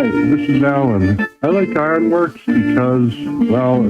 Hi, this is Alan. I like IRONWORX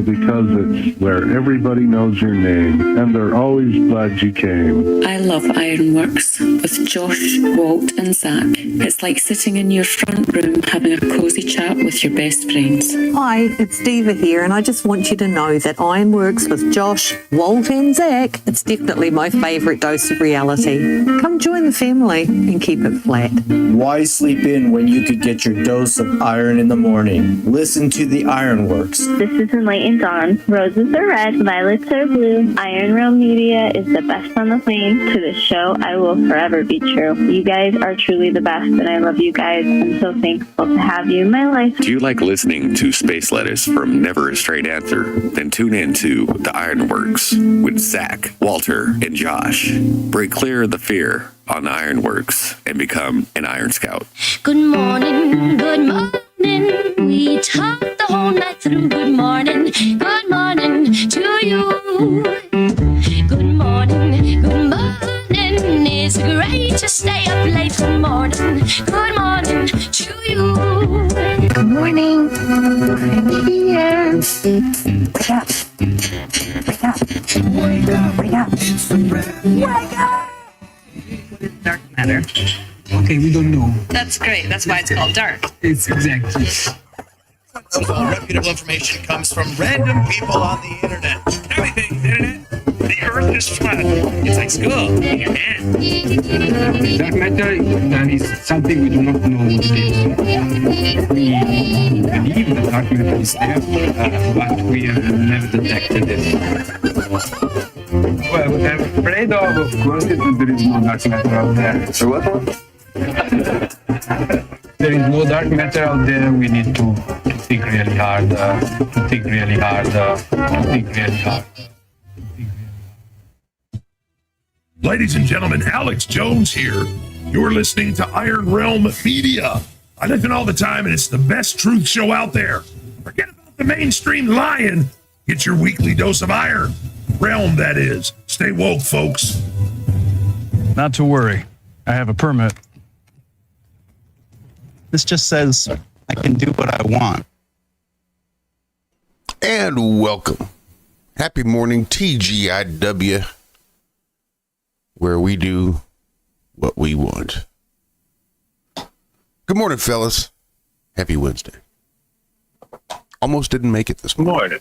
because it's where everybody knows your name, and they're always glad you came. I love IRONWORX with Josh, Walt, and Zack. It's like sitting in your front room having a cozy chat with your best friends. Hi, it's Diva here, and I just want you to know that IRONWORX with Josh, Walt, and Zack, it's definitely my favourite dose of reality. Come join the family and keep it flat. Why sleep in when you could get your dose of iron in the morning? Listen to the IRONWORX. This is Enlightened Dawn. Roses are red, violets are blue. ironrealmmedia is the best on the plane. To this show, I will forever be true. You guys are truly the best, and I love you guys. I'm so thankful to have you in my life. Do you like listening to Space Lettuce from Never a Straight Answer? Then tune in to the IRONWORX with Zack, Walter, and Josh. Break clear of the fear on IRONWORX and become an Iron Scout. Good morning, good morning. We talked the whole night through. Good morning to you. Good morning, good morning. It's great to stay up late. Good morning to you. Good morning. I'm here. Wake up. Wake up. Wake up. Wake up. Wake up. What is dark matter? Okay, we don't know. That's great. That's why it's called dark. It's exactly. So reputable information comes from random people on the internet. Everything, internet. The earth is flat. It's like school in your hand. Dark matter, that is something we do not know what it is. We believe that dark matter is there, but we have never detected it. Well, what I'm afraid of course, is that there is no dark matter out there. So what? There is no dark matter out there. We need to think really hard, to think really hard. Ladies and gentlemen, Alex Jones here. You're listening to Iron Realm Media. I listen all the time, and it's the best truth show out there. Forget about the mainstream lying. Get your weekly dose of iron. Realm, that is. Stay woke, folks. Not to worry. I have a permit. This just says I can do what I want. And welcome. Happy morning, TGIW, where we do what we want. Good morning, fellas. Happy Wednesday. Almost didn't make it this morning.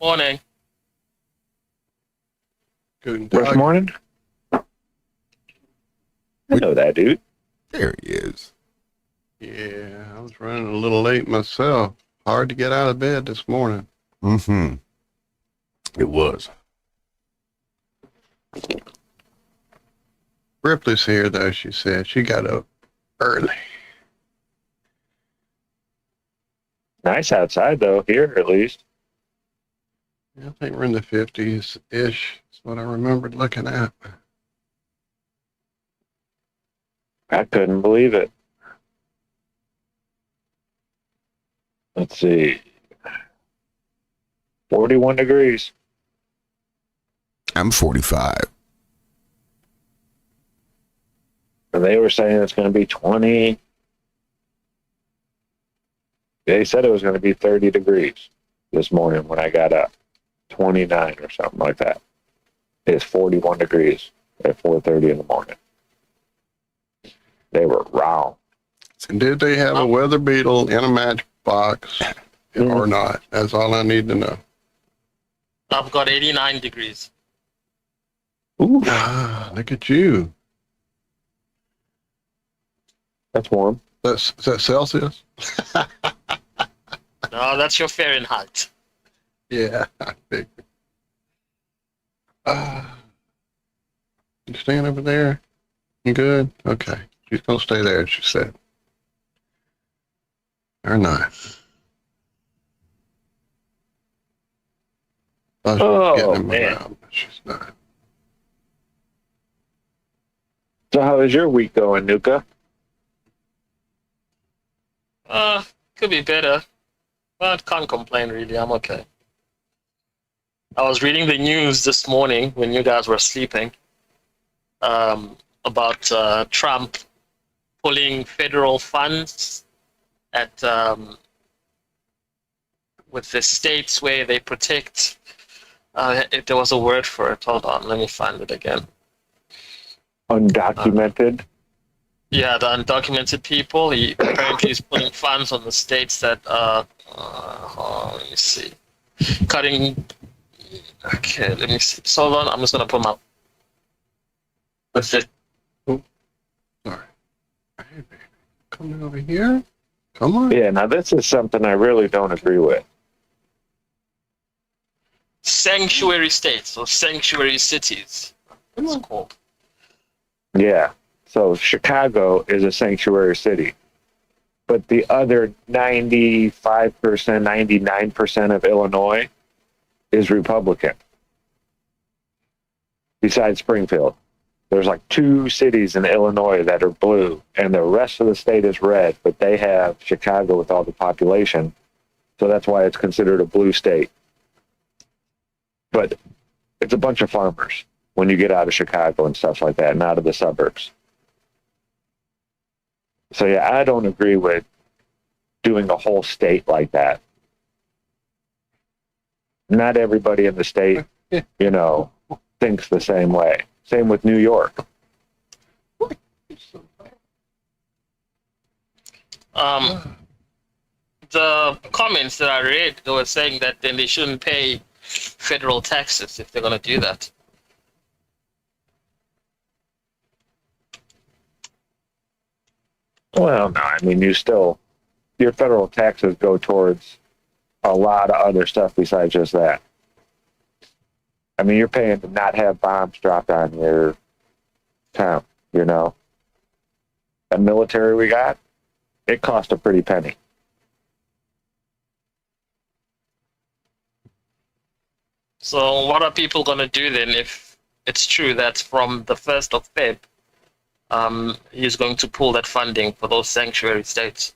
Morning. Good morning. I know that dude. There he is. Yeah, I was running a little late myself. Hard to get out of bed this morning. Mm-hmm. It was. Ripley's here, though, she said. She got up early. Nice outside, though, here at least. Yeah, I think we're in the 50s-ish. That's what I remembered looking at. I couldn't believe it. Let's see. 41 degrees. I'm 45. And they were saying it's going to be 20. They said it was going to be 30 degrees this morning when I got up. 29 or something like that. It's 41 degrees at 4:30 in the morning. They were wrong. And did they have a weather beetle in a matchbox or not? That's all I need to know. I've got 89 degrees. Ooh, look at you. That's warm. Is that Celsius? No, that's your Fahrenheit. Yeah, I figured. You stand over there? You good? Okay. She's going to stay there, she said. Or not. Oh, man. Around, but she's not. So how is your week going, Nuka? Could be better. But can't complain, really. I'm okay. I was reading the news this morning when you guys were sleeping about Trump pulling federal funds at with the states where they protect. There was a word for it. Hold on, let me find it again. Undocumented. Yeah, the undocumented people. He apparently is putting funds on the states that let me see. Cutting. Okay, let me see. So hold on, I'm just gonna put my. What's it? Sorry. Hey, baby. Coming over here. Come on. Yeah, now this is something I really don't agree with. Sanctuary states or sanctuary cities. It's called. Yeah. So Chicago is a sanctuary city. But the other 95%, 99% of Illinois is Republican. Besides Springfield. There's like 2 cities in Illinois that are blue, and the rest of the state is red, but they have Chicago with all the population. So that's why it's considered a blue state. But it's a bunch of farmers when you get out of Chicago and stuff like that, and out of the suburbs. So yeah, I don't agree with doing a whole state like that. Not everybody in the state, thinks the same way. Same with New York. The comments that I read, they were saying that then they shouldn't pay federal taxes if they're going to do that. Well, no, I mean, your federal taxes go towards a lot of other stuff besides just that. I mean, you're paying to not have bombs dropped on your town, That military we got, it cost a pretty penny. So what are people going to do then if it's true that from the 1st of Feb, he's going to pull that funding for those sanctuary states?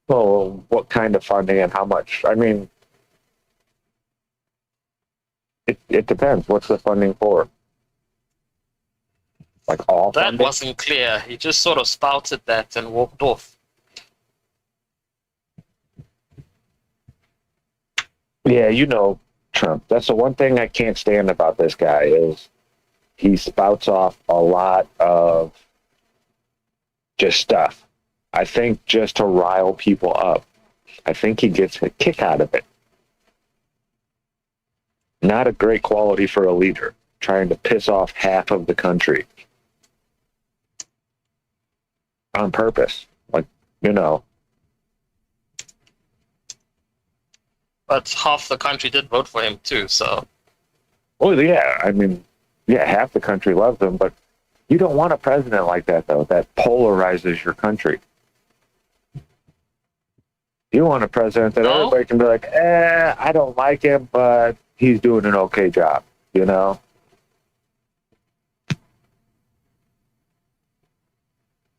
Well, what kind of funding and how much? I mean, it depends. What's the funding for? Like all that funding? wasn't clear. He just sort of spouted that and walked off. Yeah, Trump. That's the one thing I can't stand about this guy is he spouts off a lot of just stuff. I think just to rile people up. I think he gets a kick out of it. Not a great quality for a leader, trying to piss off half of the country. On purpose. But half the country did vote for him too, so. Well, yeah, I mean, half the country loves him, but you don't want a president like that, though, that polarizes your country. You want a president that everybody can be like, I don't like him, but he's doing an okay job,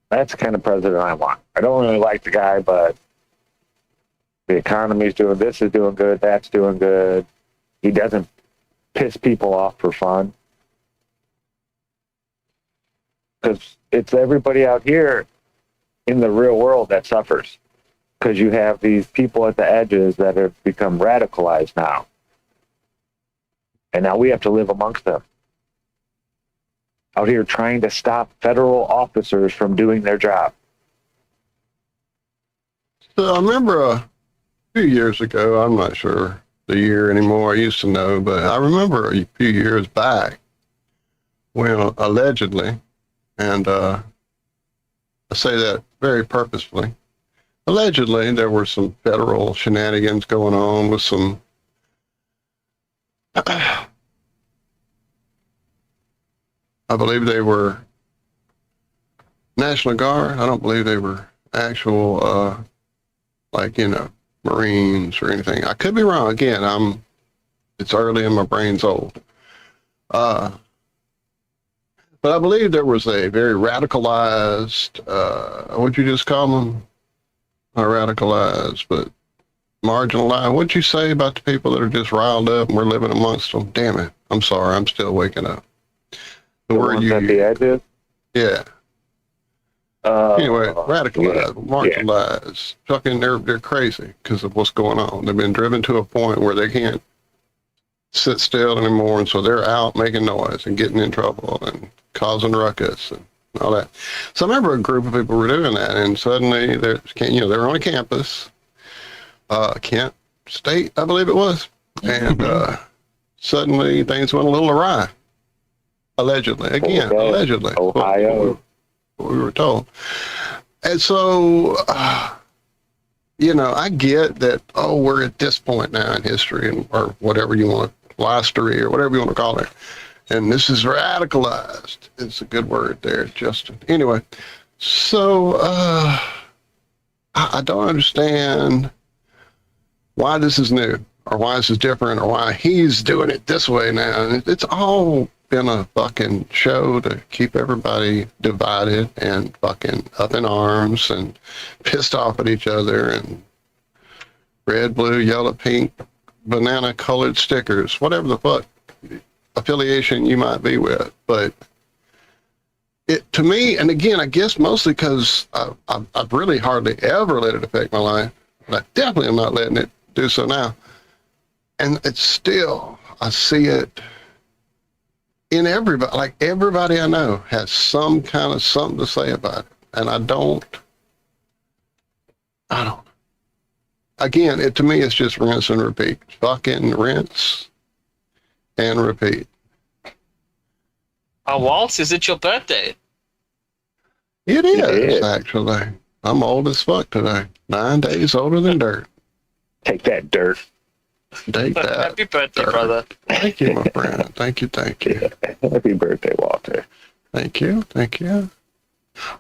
That's the kind of president I want. I don't really like the guy, but the economy's doing this, is doing good, that's doing good. He doesn't piss people off for fun. Because it's everybody out here in the real world that suffers. Because you have these people at the edges that have become radicalized now. And now we have to live amongst them. Out here trying to stop federal officers from doing their job. So I remember a few years ago, I'm not sure the year anymore, I used to know, but I remember a few years back when allegedly, and I say that very purposefully, allegedly there were some federal shenanigans going on with some I believe they were National Guard. I don't believe they were actual, Marines or anything. I could be wrong. Again, it's early and my brain's old. But I believe there was a very radicalized, what'd you just call them? Not radicalized, but marginalized. What'd you say about the people that are just riled up and we're living amongst them? Damn it. I'm sorry. I'm still waking up. The word you at the edges? Yeah. Anyway, radicalized, marginalized, fucking, they're crazy because of what's going on. They've been driven to a point where they can't sit still anymore, and so they're out making noise and getting in trouble and causing ruckus and all that. So I remember a group of people were doing that, and suddenly they're on a campus, Kent State, I believe it was, and suddenly things went a little awry. Allegedly, again, allegedly. Ohio. What we were told. And so, I get that, we're at this point now in history, or whatever you want, history, or whatever you want to call it. And this is radicalized. It's a good word there, Justin. Anyway, so I don't understand why this is new, or why this is different, or why he's doing it this way now. And it's all been a fucking show to keep everybody divided and fucking up in arms and pissed off at each other and red, blue, yellow, pink, banana colored stickers, whatever the fuck affiliation you might be with. But it, to me, and again, I guess mostly because I've really hardly ever let it affect my life, but I definitely am not letting it do so now. And it's still, I see it in everybody, like everybody I know has some kind of something to say about it. And I don't. Again, to me, it's just rinse and repeat. Fucking rinse and repeat. Walt, is it your birthday? It is, actually. I'm old as fuck today. 9 days older than dirt. Take that, dirt. Take that. Happy birthday, brother. Thank you, my friend. Thank you. Happy birthday, Walter. Thank you.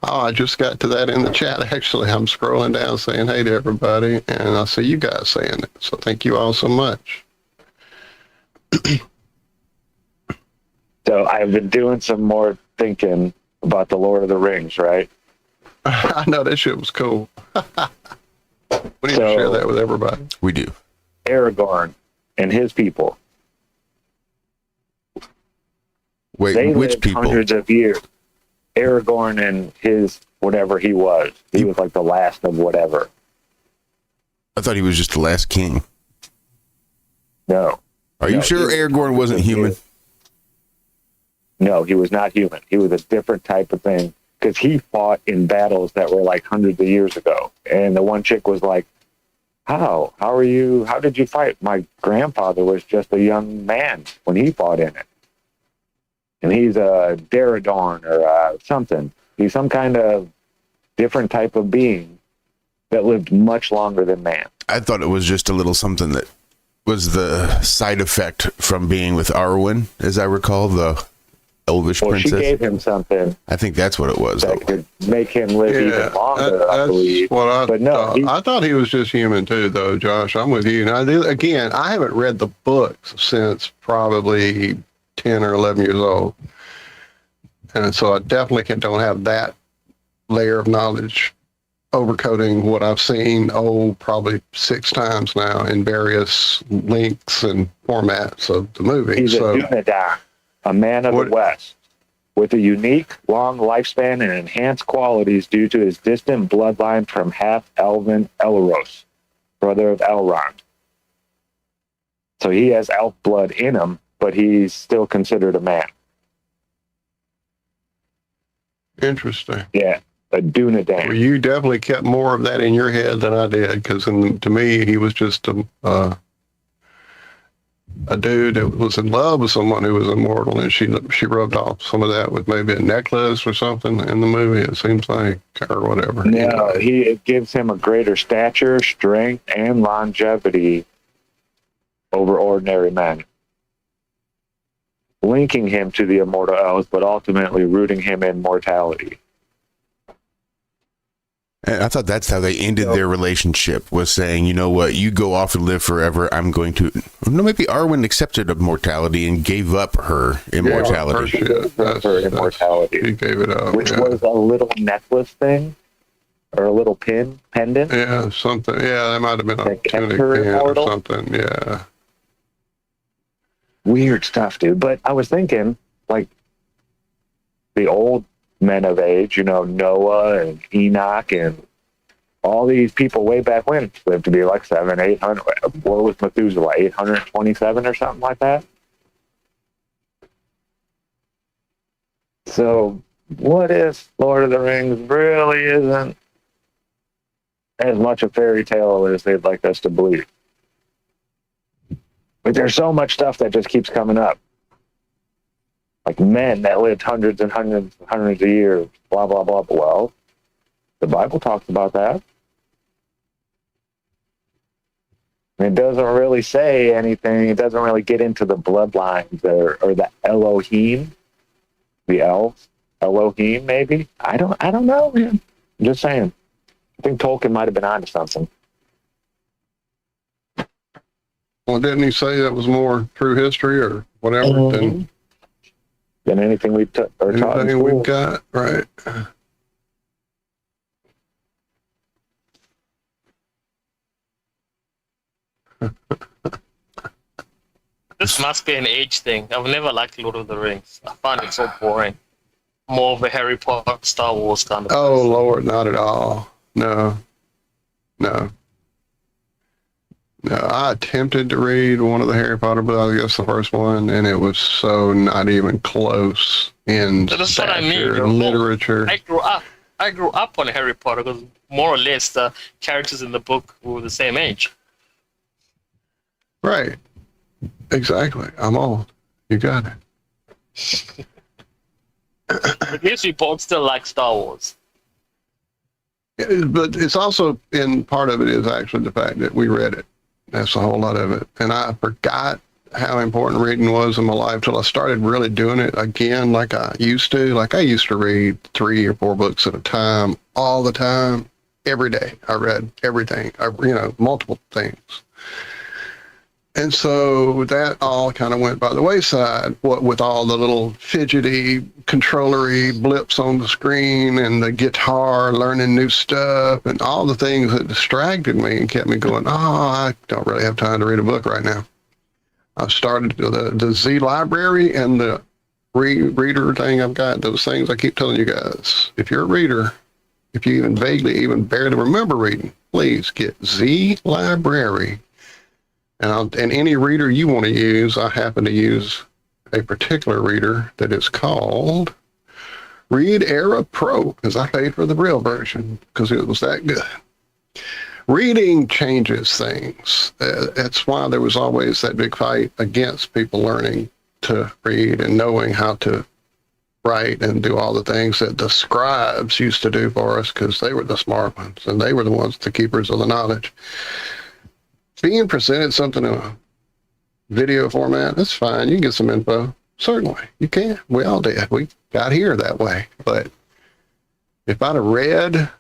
Oh, I just got to that in the chat. Actually, I'm scrolling down saying hey to everybody, and I see you guys saying it. So thank you all so much. So I've been doing some more thinking about the Lord of the Rings, right? I know that shit was cool. We need to share that with everybody. We do. Aragorn and his people. Wait, they which lived people? Hundreds of years. Aragorn and his whatever he was. He was like the last of whatever. I thought he was just the last king. No. Are you sure Aragorn wasn't human? No, he was not human. He was a different type of thing because he fought in battles that were like hundreds of years ago. And the one chick was like, how did you fight? My grandfather was just a young man when he fought in it. And he's a Daradorn or something. He's some kind of different type of being that lived much longer than man. I thought it was just a little something that was the side effect from being with Arwen, as I recall, the elvish princess. She gave him something. I think that's what it was. That could make him live even longer, I believe. What I but no, I thought he was just human too, though, Josh. I'm with you. Now, again, I haven't read the books since probably 10 or 11 years old. And so I definitely don't have that layer of knowledge overcoating what I've seen, probably 6 times now in various links and formats of the movie. He's a Dunedain, a man of the West, with a unique, long lifespan and enhanced qualities due to his distant bloodline from half-elven Elros, brother of Elrond. So he has elf blood in him, but he's still considered a man. Interesting. Yeah, a Dunedain. Well, you definitely kept more of that in your head than I did, because to me, he was just a dude that was in love with someone who was immortal, and she rubbed off some of that with maybe a necklace or something in the movie, it seems like, or whatever. No, it gives him a greater stature, strength, and longevity over ordinary men, linking him to the immortal elves, but ultimately rooting him in mortality. And I thought that's how they ended their relationship, was saying, you know what, you go off and live forever. I'm going to... No, maybe Arwen accepted mortality and gave up her immortality. Her immortality. He gave it up. Which was a little necklace thing, or a little pendant. Yeah, something. Yeah, that might have been a tunic pin or something. Yeah. Weird stuff, dude. But I was thinking, like, the old men of age, Noah and Enoch and all these people way back when lived to be like 800. What was Methuselah, 827 or something like that? So what if Lord of the Rings really isn't as much a fairy tale as they'd like us to believe? But there's so much stuff that just keeps coming up. Like men that lived hundreds and hundreds and hundreds of years, blah, blah, blah. Well, the Bible talks about that. It doesn't really say anything. It doesn't really get into the bloodlines or the Elohim, the elves, Elohim maybe. I don't know, man. I'm just saying. I think Tolkien might have been onto something. Well, didn't he say that was more true history or whatever than anything we've taught in anything school? we've got? Right. This must be an age thing. I've never liked Lord of the Rings. I find it so boring. More of a Harry Potter, Star Wars kind of Oh, person. Lord, not at all. No. I attempted to read one of the Harry Potter books, I guess the first one, and it was so not even close in That's what I mean. stature and literature. I grew up on Harry Potter because more or less the characters in the book were the same age. Right. Exactly. I'm old. You got it. At least we both still like Star Wars. But it's also, in part of it is actually the fact that we read it. That's a whole lot of it. And I forgot how important reading was in my life till I started really doing it again like I used to. Like I used to read 3 or 4 books at a time, all the time, every day. I read everything, multiple things. And so that all kind of went by the wayside, what with all the little fidgety, controllery blips on the screen and the guitar, learning new stuff, and all the things that distracted me and kept me going, I don't really have time to read a book right now. I've started the Z library and the reader thing I've got, those things I keep telling you guys. If you're a reader, if you even vaguely even barely remember reading, please get Z library. And any reader you want to use, I happen to use a particular reader that is called Read Era Pro, because I paid for the real version because it was that good. Reading changes things. That's why there was always that big fight against people learning to read and knowing how to write and do all the things that the scribes used to do for us because they were the smart ones and they were the ones, the keepers of the knowledge. Being presented something in a video format, that's fine. You can get some info. Certainly, you can. We all did. We got here that way. But if I'd have read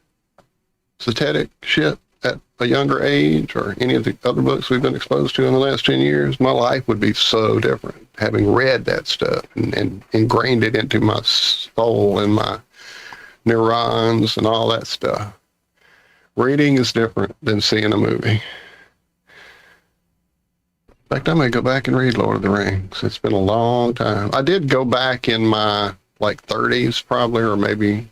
satanic shit at a younger age or any of the other books we've been exposed to in the last 10 years, my life would be so different. Having read that stuff and ingrained it into my soul and my neurons and all that stuff. Reading is different than seeing a movie. In fact, I may go back and read Lord of the Rings. It's been a long time. I did go back in my 30s probably, or maybe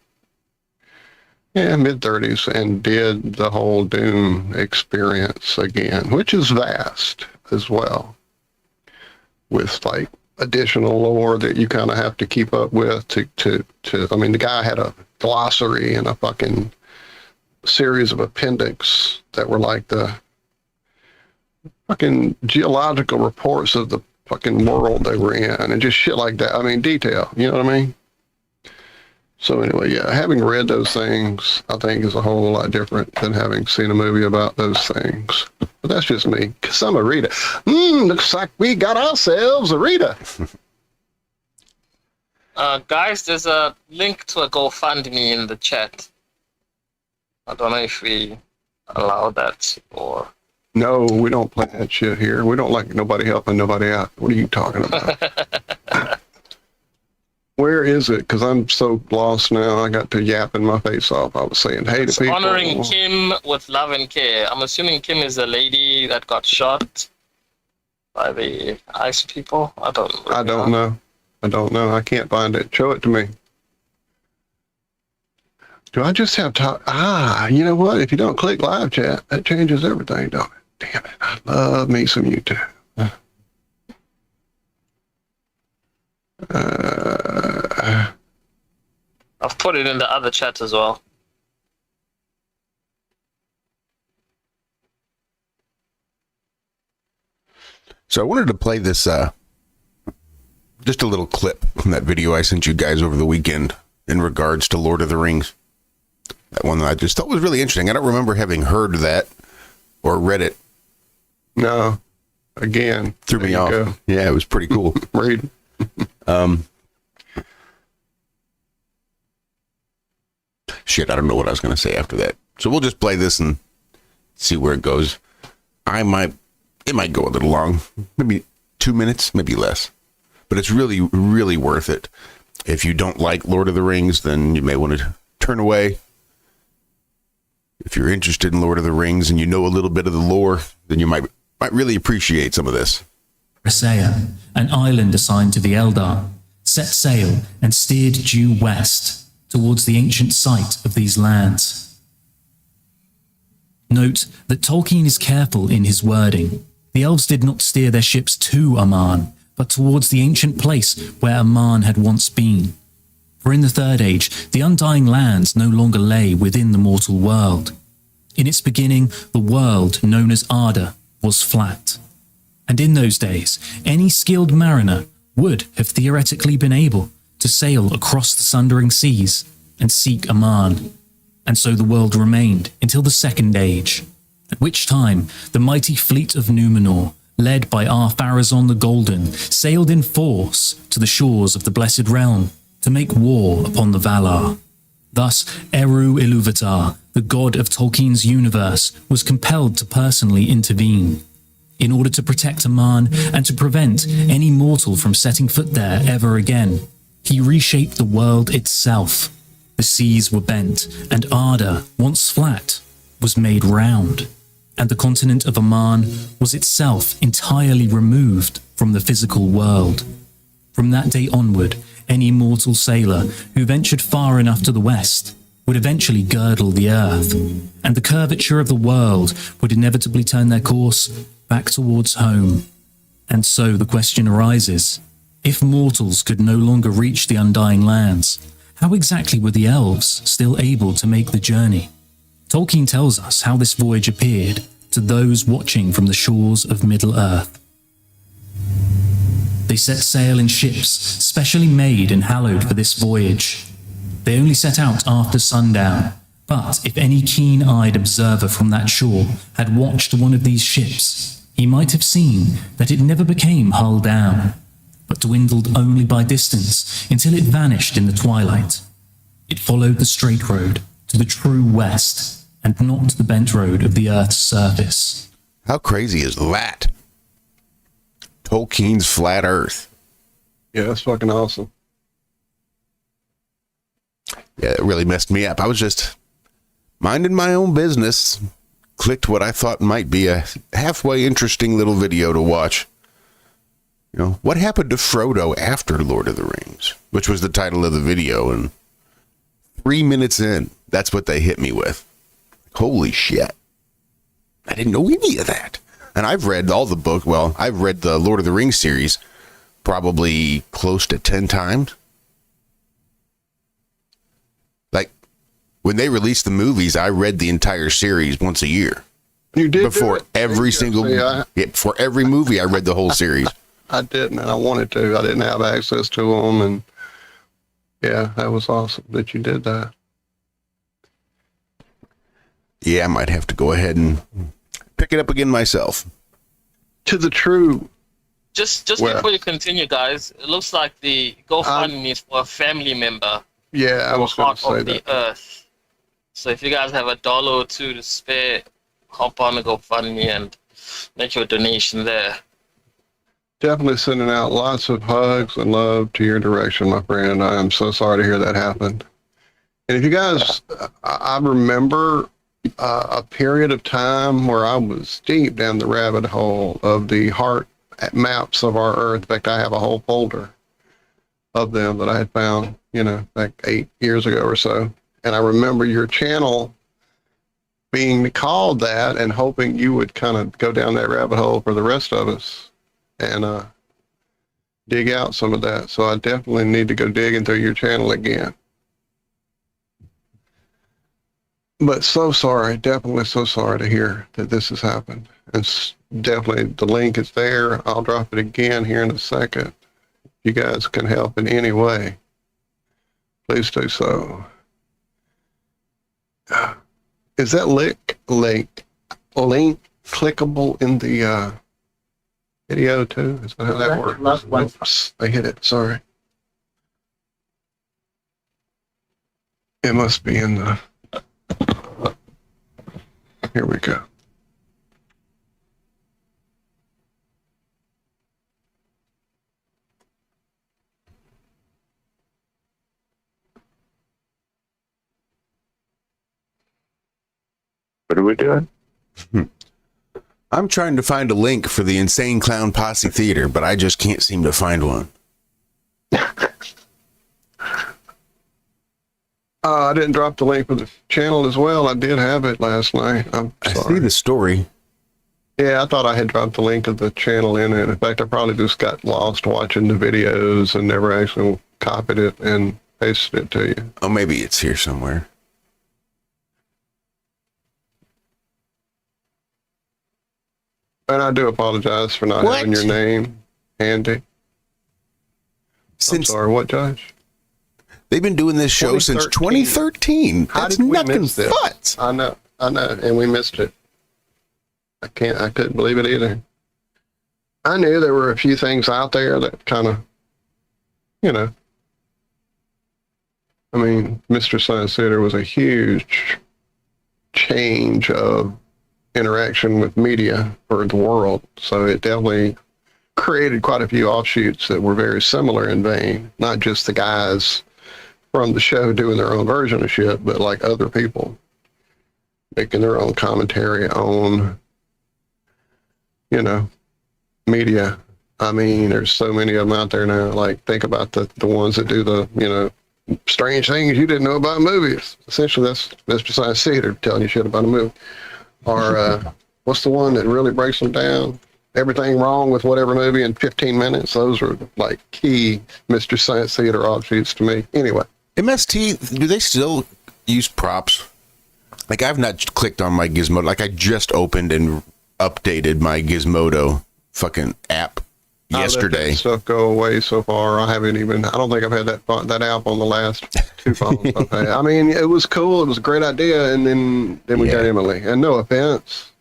mid-30s, and did the whole Dune experience again, which is vast as well, with additional lore that you kind of have to keep up with to I mean, the guy had a glossary and a fucking series of appendix that were like the fucking geological reports of the fucking world they were in and just shit like that. I mean, detail, you know what I mean? So anyway, yeah, having read those things, I think is a whole lot different than having seen a movie about those things. But that's just me, because I'm a reader. Looks like we got ourselves a reader. Guys, there's a link to a GoFundMe in the chat. I don't know if we allow that or... No, we don't play that shit here. We don't like nobody helping nobody out. What are you talking about? Where is it? Because I'm so lost now. I got to yapping my face off. I was saying, hey to people. Honoring Kim with love and care. I'm assuming Kim is the lady that got shot by the ICE people. I don't know. I don't know. I can't find it. Show it to me. Do I just have to? You know what? If you don't click live chat, that changes everything, don't it? Damn it. I love me some YouTube. I've put it in the other chat as well. So I wanted to play this, just a little clip from that video I sent you guys over the weekend in regards to Lord of the Rings. That one that I just thought was really interesting. I don't remember having heard that or read it. No. Again. Threw me off. Go. Yeah, it was pretty cool. Read. Shit, I don't know what I was going to say after that. So we'll just play this and see where it goes. It might go a little long, maybe 2 minutes, maybe less, but it's really, really worth it. If you don't like Lord of the Rings, then you may want to turn away. If you're interested in Lord of the Rings and you know a little bit of the lore, then you might really appreciate some of this. Brisea, an island assigned to the Eldar, set sail and steered due west towards the ancient site of these lands. Note that Tolkien is careful in his wording. The elves did not steer their ships to Aman, but towards the ancient place where Aman had once been. For in the Third Age, the Undying Lands no longer lay within the mortal world. In its beginning, the world known as Arda was flat. And in those days, any skilled mariner would have theoretically been able to sail across the sundering seas and seek Aman. And so the world remained until the Second Age, at which time the mighty fleet of Númenor, led by Ar-Pharazôn the Golden, sailed in force to the shores of the Blessed Realm to make war upon the Valar. Thus, Eru Ilúvatar, the god of Tolkien's universe, was compelled to personally intervene. In order to protect Aman and to prevent any mortal from setting foot there ever again, he reshaped the world itself. The seas were bent, and Arda, once flat, was made round, and the continent of Aman was itself entirely removed from the physical world. From that day onward, any mortal sailor who ventured far enough to the west would eventually girdle the earth, and the curvature of the world would inevitably turn their course back towards home. And so the question arises, if mortals could no longer reach the Undying Lands, how exactly were the elves still able to make the journey? Tolkien tells us how this voyage appeared to those watching from the shores of Middle-earth. They set sail in ships specially made and hallowed for this voyage. They only set out after sundown, but if any keen-eyed observer from that shore had watched one of these ships, he might have seen that it never became hull down, but dwindled only by distance until it vanished in the twilight. It followed the straight road to the true west, and not the bent road of the Earth's surface. How crazy is that? Tolkien's Flat Earth. Yeah, that's fucking awesome. Yeah, it really messed me up. I was just minding my own business, clicked what I thought might be a halfway interesting little video to watch. You know, what happened to Frodo after Lord of the Rings, which was the title of the video, and 3 minutes in, that's what they hit me with. Holy shit. I didn't know any of that. And I've read all the book. Well, I've read the Lord of the Rings series probably close to 10 times. Like, when they released the movies, I read the entire series once a year. You did? Before every single... before every movie, I read the whole series. I didn't, and I wanted to. I didn't have access to them, and yeah, that was awesome that you did that. Yeah, I might have to go ahead and pick it up again myself. To the true. Just before you continue, guys, it looks like the GoFundMe is for a family member. Yeah, I was going to say of the Earth. So if you guys have $1 or $2 to spare, hop on the GoFundMe and make your donation there. Definitely sending out lots of hugs and love to your direction, my friend. I am so sorry to hear that happened. And if you guys, I remember a period of time where I was deep down the rabbit hole of the heart maps of our Earth. In fact, I have a whole folder of them that I had found, back 8 years ago or so. And I remember your channel being called that and hoping you would kind of go down that rabbit hole for the rest of us and dig out some of that. So I definitely need to go digging through your channel again. But so sorry, definitely so sorry to hear that this has happened. It's definitely, the link is there. I'll drop it again here in a second. If you guys can help in any way, please do so. Is that link clickable in the video too? Is that how that works? Oops, I hit it, sorry. It must be in the, here we go. What are we doing? I'm trying to find a link for the Insane Clown Posse Theater, but I just can't seem to find one. I didn't drop the link for the channel as well. I did have it last night. I'm sorry. I see the story. Yeah, I thought I had dropped the link of the channel in it. In fact, I probably just got lost watching the videos and never actually copied it and pasted it to you. Oh, maybe it's here somewhere. And I do apologize for not having your name handy. I'm sorry, what, Josh? They've been doing this show since 2013. How That's did we nothing miss this? but. I know, and we missed it. I couldn't believe it either. I knew there were a few things out there that kind of, you know, I mean, Mr. Science Theater was a huge change of interaction with media for the world. So it definitely created quite a few offshoots that were very similar in vein, not just the guys from the show doing their own version of shit, but like other people making their own commentary on, you know, media. I mean, there's so many of them out there now. Like, think about the ones that do the, you know, strange things you didn't know about movies. Essentially, that's Mr. Science Theater telling you shit about a movie. Or what's the one that really breaks them down? Everything wrong with whatever movie in 15 minutes. Those are like key Mr. Science Theater offshoots to me. Anyway. MST, do they still use props? Like, I've not clicked on my Gizmodo. Like, I just opened and updated my Gizmodo fucking app yesterday. I let that stuff go away so far. I haven't even, I don't think I've had that app on the last two phones I've had. I mean, it was cool. It was a great idea. And then we got Emily. And no offense,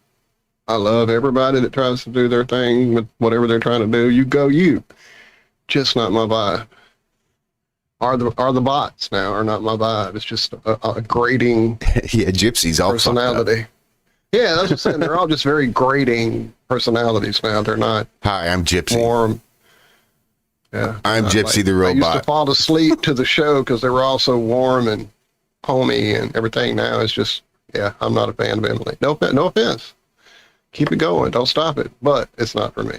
I love everybody that tries to do their thing with whatever they're trying to do. You go, you. Just not my vibe. Are the bots now are not my vibe. It's just a grating gypsies all personality. Yeah, that's what I'm saying. They're all just very grating personalities now. They're not. Hi, I'm Gypsy. Warm. Yeah, I'm Gypsy like, the robot. I used to fall asleep to the show because they were all so warm and homey and everything. Now it's just, yeah, I'm not a fan of Emily. No offense. Keep it going. Don't stop it. But it's not for me.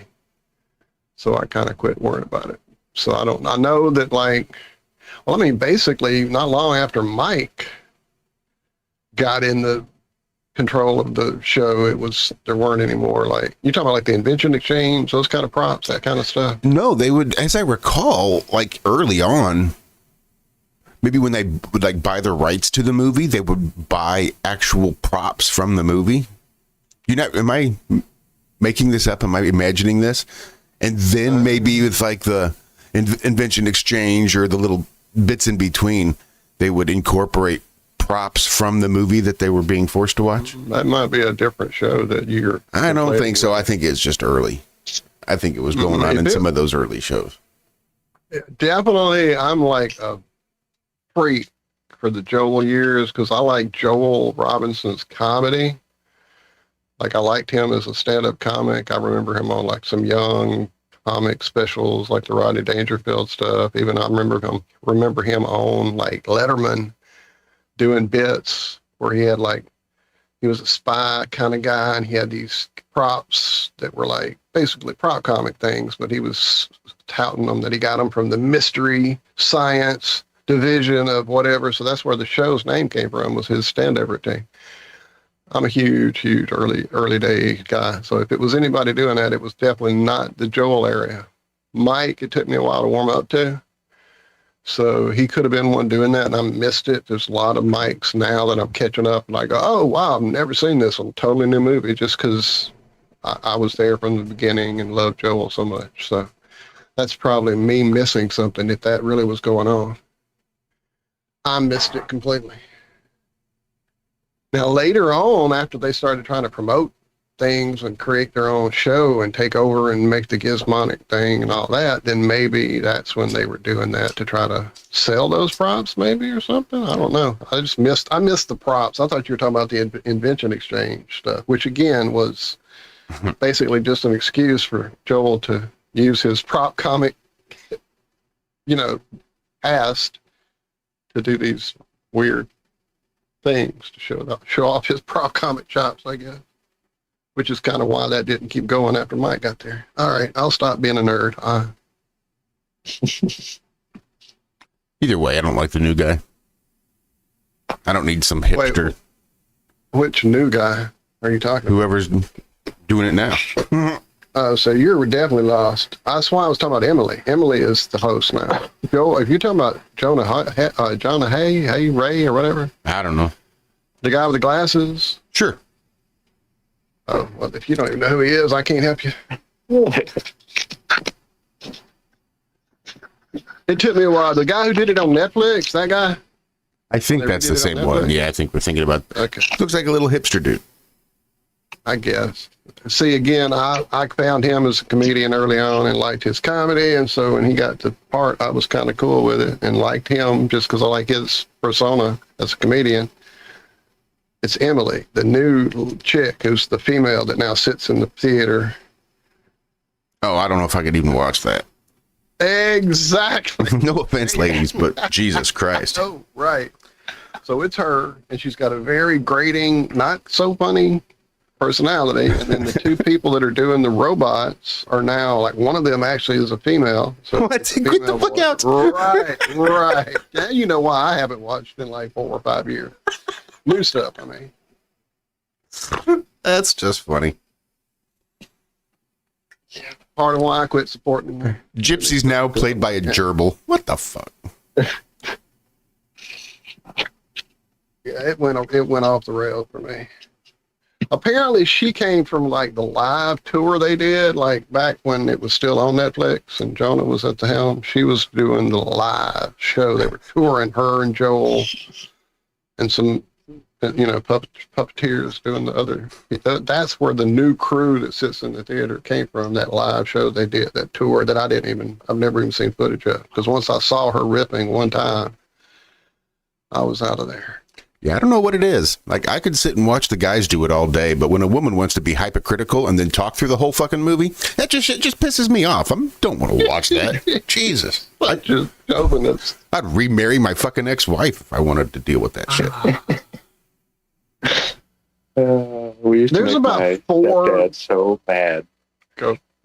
So I kind of quit worrying about it. So I know that, like, well, I mean, basically, not long after Mike got in the control of the show, there weren't any more, like, you're talking about like the invention exchange, those kind of props, that kind of stuff. No, they would, as I recall, like early on, maybe when they would like buy the rights to the movie, they would buy actual props from the movie. Am I making this up? Am I imagining this? And then maybe with like the invention exchange or the little bits in between, they would incorporate props from the movie that they were being forced to watch. That might be a different show that you're. I don't think so. I think it's just early. I think it was going on in some of those early shows. Definitely, I'm like a freak for the Joel years because I like Joel Robinson's comedy. Like, I liked him as a stand-up comic. I remember him on like some young comic specials, like the Rodney Dangerfield stuff. Even I remember him on like Letterman doing bits where he was a spy kind of guy, and he had these props that were like basically prop comic things, but he was touting them that he got them from the Mystery Science division of whatever. So that's where the show's name came from, was his stand-up routine. I'm a huge early day guy. So if it was anybody doing that, it was definitely not the Joel area. Mike, it took me a while to warm up to. So he could have been one doing that, and I missed it. There's a lot of Mikes now that I'm catching up, and I go, oh, wow, I've never seen this one. Totally new movie, just because I was there from the beginning and loved Joel so much. So that's probably me missing something if that really was going on. I missed it completely. Now, later on, after they started trying to promote things and create their own show and take over and make the gizmonic thing and all that, then maybe that's when they were doing that to try to sell those props, maybe, or something. I don't know. I missed the props. I thought you were talking about the invention exchange stuff, which again was basically just an excuse for Joel to use his prop comic, past to do these weird things to show off his prop comic chops, I guess. Which is kind of why that didn't keep going after Mike got there. All right, I'll stop being a nerd. Either way, I don't like the new guy. I don't need some hipster. Wait, which new guy are you talking about? Whoever's doing it now. So you're definitely lost. That's why I was talking about Emily. Emily is the host now. Joe, if you're talking about Jonah Ray, or whatever. I don't know. The guy with the glasses? Sure. Oh, well, if you don't even know who he is, I can't help you. It took me a while. The guy who did it on Netflix, that guy? I think that's the same one. Yeah, I think we're thinking about. Okay. Looks like a little hipster dude. I guess. See, again, I found him as a comedian early on and liked his comedy. And so when he got to part, I was kind of cool with it and liked him just because I like his persona as a comedian. It's Emily, the new chick who's the female that now sits in the theater. Oh, I don't know if I could even watch that. Exactly. No offense, ladies, but Jesus Christ. Oh, right. So it's her, and she's got a very grating, not so funny personality. And then the two people that are doing the robots are now, like, one of them actually is a female. So what? Get the fuck out. Right. Yeah, you know why I haven't watched in like 4 or 5 years. New stuff, I mean. That's just funny. Part of why I quit supporting her. Gypsy's now played by a gerbil. What the fuck? Yeah, it went off the rails for me. Apparently, she came from like the live tour they did, like back when it was still on Netflix and Jonah was at the helm. She was doing the live show. They were touring, her and Joel and some, puppeteers doing the other. That's where the new crew that sits in the theater came from, that live show they did, that tour that I've never even seen footage of. Because once I saw her ripping one time, I was out of there. Yeah, I don't know what it is. Like, I could sit and watch the guys do it all day, but when a woman wants to be hypocritical and then talk through the whole fucking movie, that just pisses me off. I don't want to watch that. Jesus. I'd remarry my fucking ex-wife if I wanted to deal with that shit. We used to There's make about my 4 stepdad so mad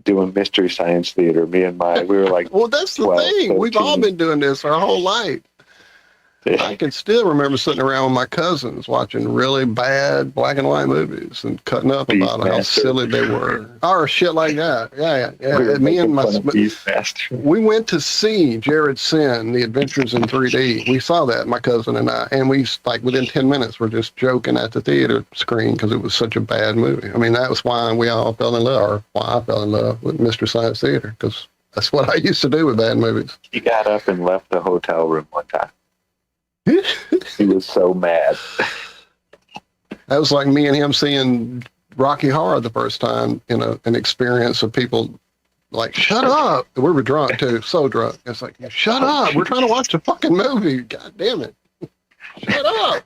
doing Mystery Science Theater. We were like, well, that's the 12, thing. 13. We've all been doing this our whole life. I can still remember sitting around with my cousins watching really bad black and white movies and cutting up about how silly they were. Or shit like that. Yeah. Me and we went to see Jared Sin, The Adventures in 3D. We saw that, my cousin and I. And we, like, within 10 minutes, were just joking at the theater screen because it was such a bad movie. I mean, that was why we all fell in love, or why I fell in love with Mystery Science Theater, because that's what I used to do with bad movies. He got up and left the hotel room one time. He was so mad. That was like me and him seeing Rocky Horror the first time, an experience of people like, shut up. We were drunk too, so drunk. It's like, shut up. We're trying to watch the fucking movie. God damn it. Shut up.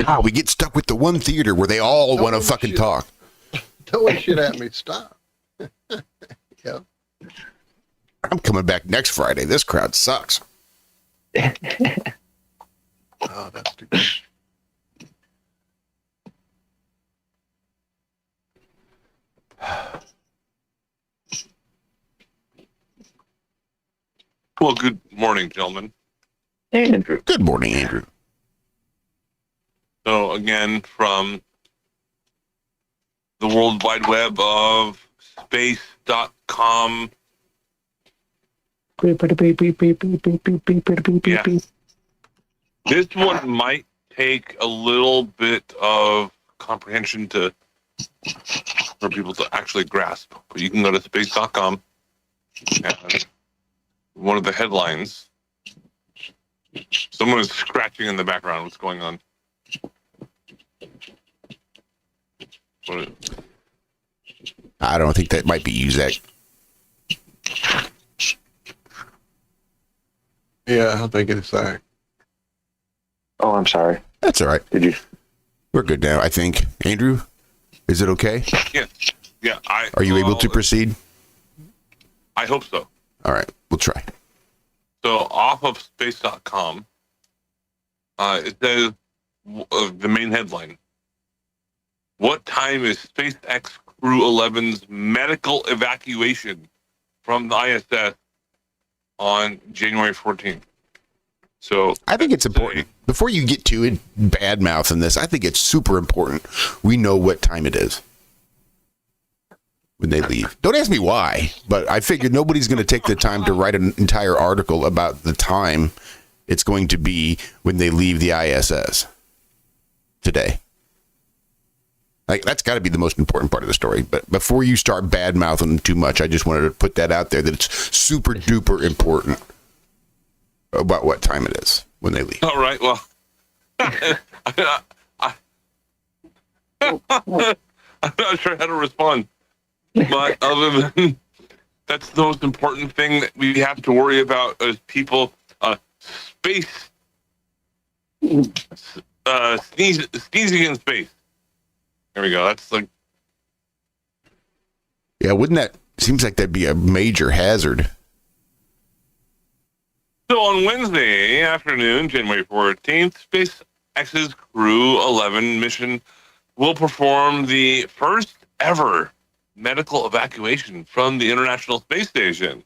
Wow, we get stuck with the one theater where they all want to fucking talk. Throwing shit at me. Stop. Yeah. I'm coming back next Friday. This crowd sucks. Oh, that's too good. Well, good morning, gentlemen. Hey, Andrew. Good morning, Andrew. So again, from the World Wide Web of space.com. Yeah. This one might take a little bit of comprehension for people to actually grasp, but you can go to space.com and one of the headlines, someone is scratching in the background. What's going on? I don't think that might be you, Zack. Yeah, I think it's Zack. Oh, I'm sorry. That's all right. Did you? We're good now, I think. Andrew, is it okay? Yeah. Yeah. Are you able to proceed? I hope so. All right, we'll try. So off of space.com, it says the main headline. What time is SpaceX Crew 11's medical evacuation from the ISS on January 14th? So I think it's important. Before you get to it, bad mouthing this, I think it's super important we know what time it is when they leave. Don't ask me why, but I figured nobody's going to take the time to write an entire article about the time it's going to be when they leave the ISS today. Like, that's got to be the most important part of the story. But before you start bad mouthing too much, I just wanted to put that out there that it's super duper about what time it is when they leave. All right. Well, I'm not sure how to respond. But other than that's the most important thing that we have to worry about as people. Space sneezing in space. There we go. That's like. Yeah, wouldn't that seems like that'd be a major hazard. So on Wednesday afternoon, January 14th, SpaceX's Crew 11 mission will perform the first ever medical evacuation from the International Space Station.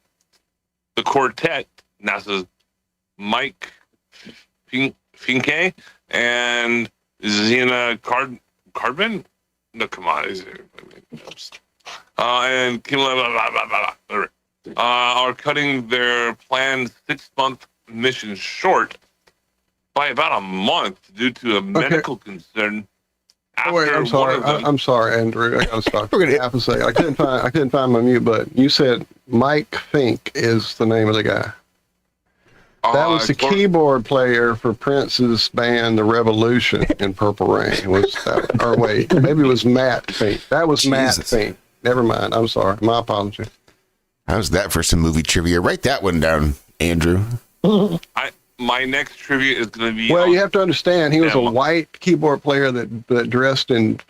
The quartet, NASA's Mike Finke and Zena Carbon? No, come on. And Kim are cutting their planned 6-month mission short by about a month due to a medical concern. Wait, I'm sorry. I'm sorry, Andrew. I gotta stop. We're gonna have to say I couldn't find my mute button. You said Mike Fink is the name of the guy. That was the keyboard player for Prince's band, The Revolution, in Purple Rain. Was that, or wait, maybe it was Matt Fink. That was Matt Fink. Never mind. I'm sorry. My apology. How's that for some movie trivia? Write that one down, Andrew. My next trivia is going to be. Well, you have to understand, he was a white keyboard player that dressed in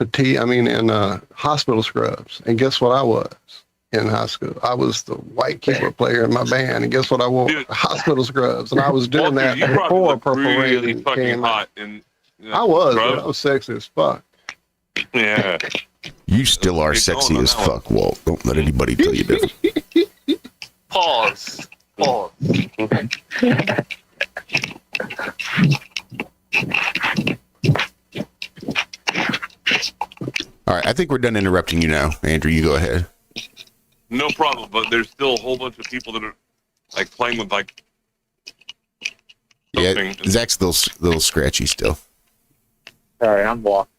hospital scrubs. And guess what I was in high school? I was the white keyboard player in my band. And guess what I wore? Hospital scrubs. And I was doing that before Purple Rain came out. I was sexy as fuck. Yeah. You still are sexy as fuck, Walt. Don't let anybody tell you different. Pause. All right, I think we're done interrupting you now. Andrew, you go ahead. No problem, but there's still a whole bunch of people that are like playing with like. Yeah, Zach's a little scratchy still. Sorry, I'm walking.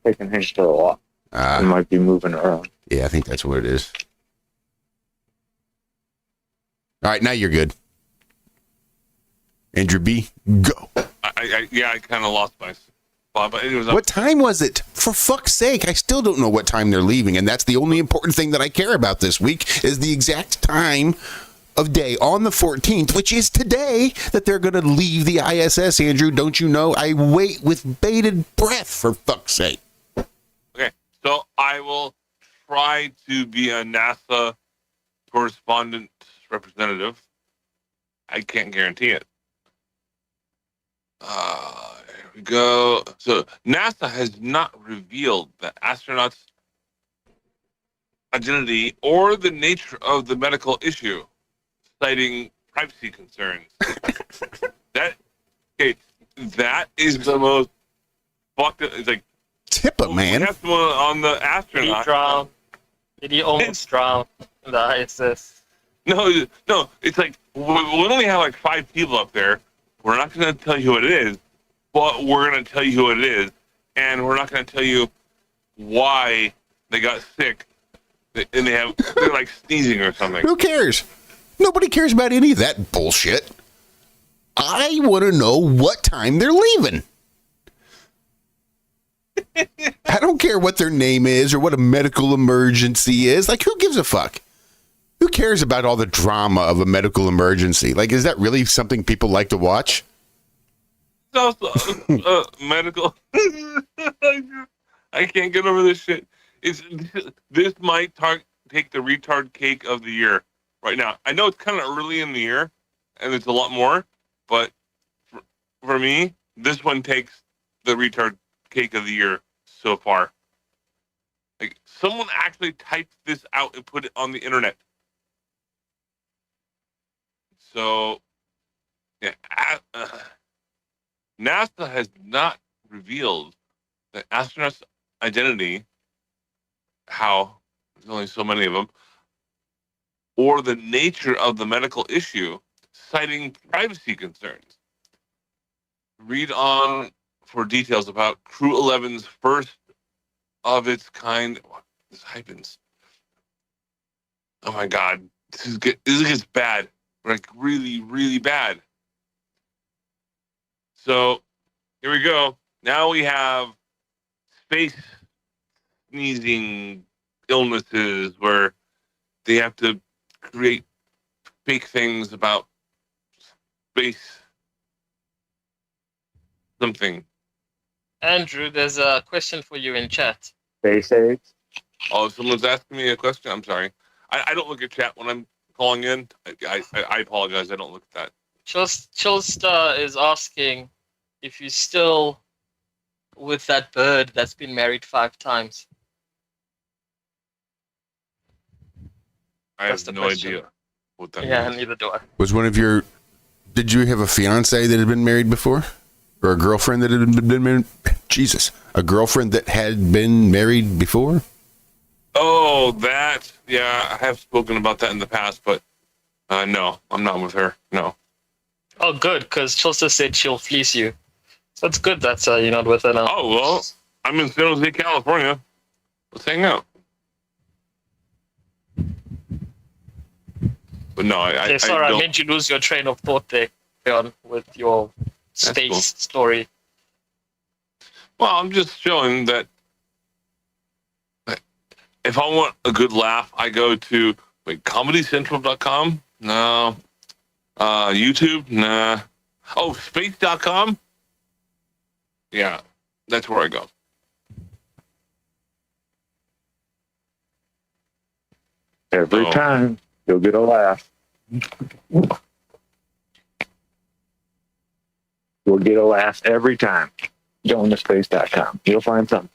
Taking him for a walk. He might be moving around. Yeah, I think that's what it is. All right, now you're good. Andrew B, go. I kind of lost my spot, but it was. What time was it? For fuck's sake, I still don't know what time they're leaving, and that's the only important thing that I care about this week is the exact time of day on the 14th, which is today, that they're going to leave the ISS, Andrew. Don't you know? I wait with bated breath, for fuck's sake. Okay, so I will try to be a NASA correspondent representative. I can't guarantee it. Here we go. So NASA has not revealed the astronauts' identity or the nature of the medical issue, citing privacy concerns. That is the most fucked up. It's like Tippa, man. We have someone on the astronaut. He drowned. Did he almost drown in the ISS? No. It's like we only have like 5 people up there. We're not going to tell you who it is, but we're going to tell you who it is, and we're not going to tell you why they got sick, and they're like sneezing or something. Who cares? Nobody cares about any of that bullshit. I want to know what time they're leaving. I don't care what their name is or what a medical emergency is. Like, who gives a fuck? Who cares about all the drama of a medical emergency? Like, is that really something people like to watch? It's also medical. I can't get over this shit. This might take the retard cake of the year right now. I know it's kind of early in the year, and it's a lot more, but for me, this one takes the retard cake of the year so far. Like, someone actually typed this out and put it on the internet. So, yeah, NASA has not revealed the astronaut's identity, how there's only so many of them, or the nature of the medical issue, citing privacy concerns. Read on for details about Crew 11's first of its kind. This hyphens. Oh my God, this gets bad. Like, really, really bad. So here we go. Now we have space sneezing illnesses where they have to create fake things about space something. Andrew, there's a question for you in chat. Space AIDS? Oh, someone's asking me a question? I'm sorry. I don't look at chat when I'm calling in. I apologize. I don't look at that. Chilster is asking if you're still with that bird that's been married 5 times. I have no idea what that Yeah, means. neither do I. Was one of your... Did you have a fiance that had been married before? Or a girlfriend that had been married? Jesus. A girlfriend that had been married before? Oh, that. Yeah, I have spoken about that in the past, but no, I'm not with her. No. Oh, good, because Chilster said she'll fleece you. So that's good that you're not with her now. Oh, well, I'm in San Jose, California. Let's hang out. But no, Okay, sorry, I made you lose your train of thought there, Leon, with your space story. Well, I'm just showing that if I want a good laugh, I go to ComedyCentral.com. No. YouTube? Nah. Oh, Space.com? Yeah, that's where I go. Every time you'll get a laugh. You'll get a laugh every time. Go on to space.com. You'll find something.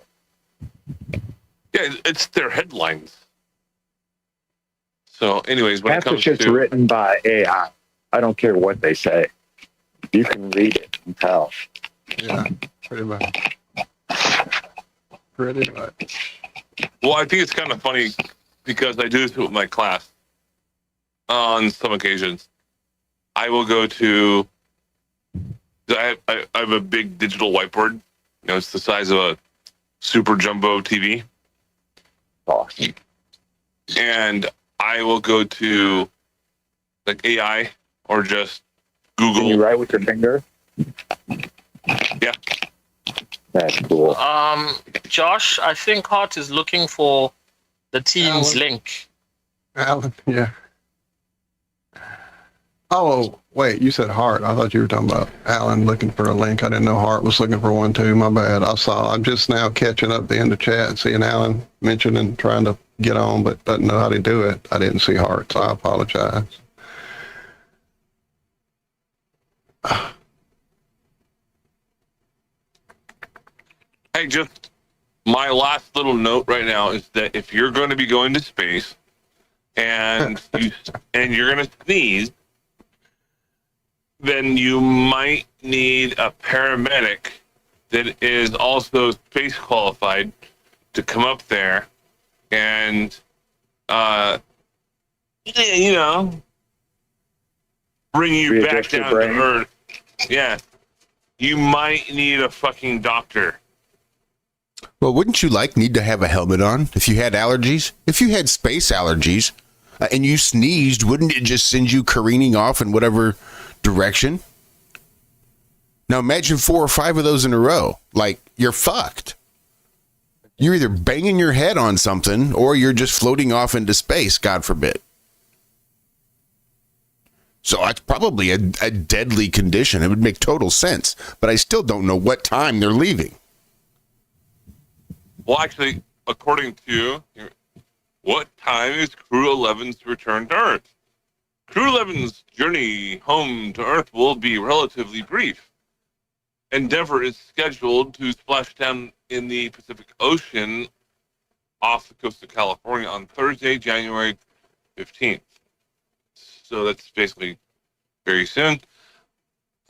Yeah, it's their headlines. So, anyways, when Half it comes the shit's to written by AI. I don't care what they say. You can read it and tell. Yeah, pretty much. Pretty much. Well, I think it's kind of funny because I do this with my class. On some occasions, I will go to. I have a big digital whiteboard. You know, it's the size of a super jumbo TV. Awesome. And I will go to like AI or just Google. Can you write with your finger? Yeah. That's cool. Josh, I think Hart is looking for the team's link. Alan, yeah. Oh, wait, you said Hart. I thought you were talking about Alan looking for a link. I didn't know Hart was looking for one too. My bad. I'm just now catching up in the chat, seeing Alan mentioning trying to get on, but doesn't know how to do it. I didn't see Hart, so I apologize. Hey, just my last little note right now is that if you're going to be going to space and you're going to sneeze, then you might need a paramedic that is also space qualified to come up there and, you know, bring you back down to Earth. Yeah. You might need a fucking doctor. Well, wouldn't you need to have a helmet on if you had allergies? If you had space allergies and you sneezed, wouldn't it just send you careening off in whatever direction? Now imagine 4 or 5 of those in a row. You're fucked. You're either banging your head on something or you're just floating off into space, God forbid. So that's probably a deadly condition. It would make total sense, but I still don't know what time they're leaving. Well, actually, according to what time is Crew 11's return to Earth? Crew 11's journey home to Earth will be relatively brief. Endeavour is scheduled to splash down in the Pacific Ocean off the coast of California on Thursday, January 15th. So that's basically very soon.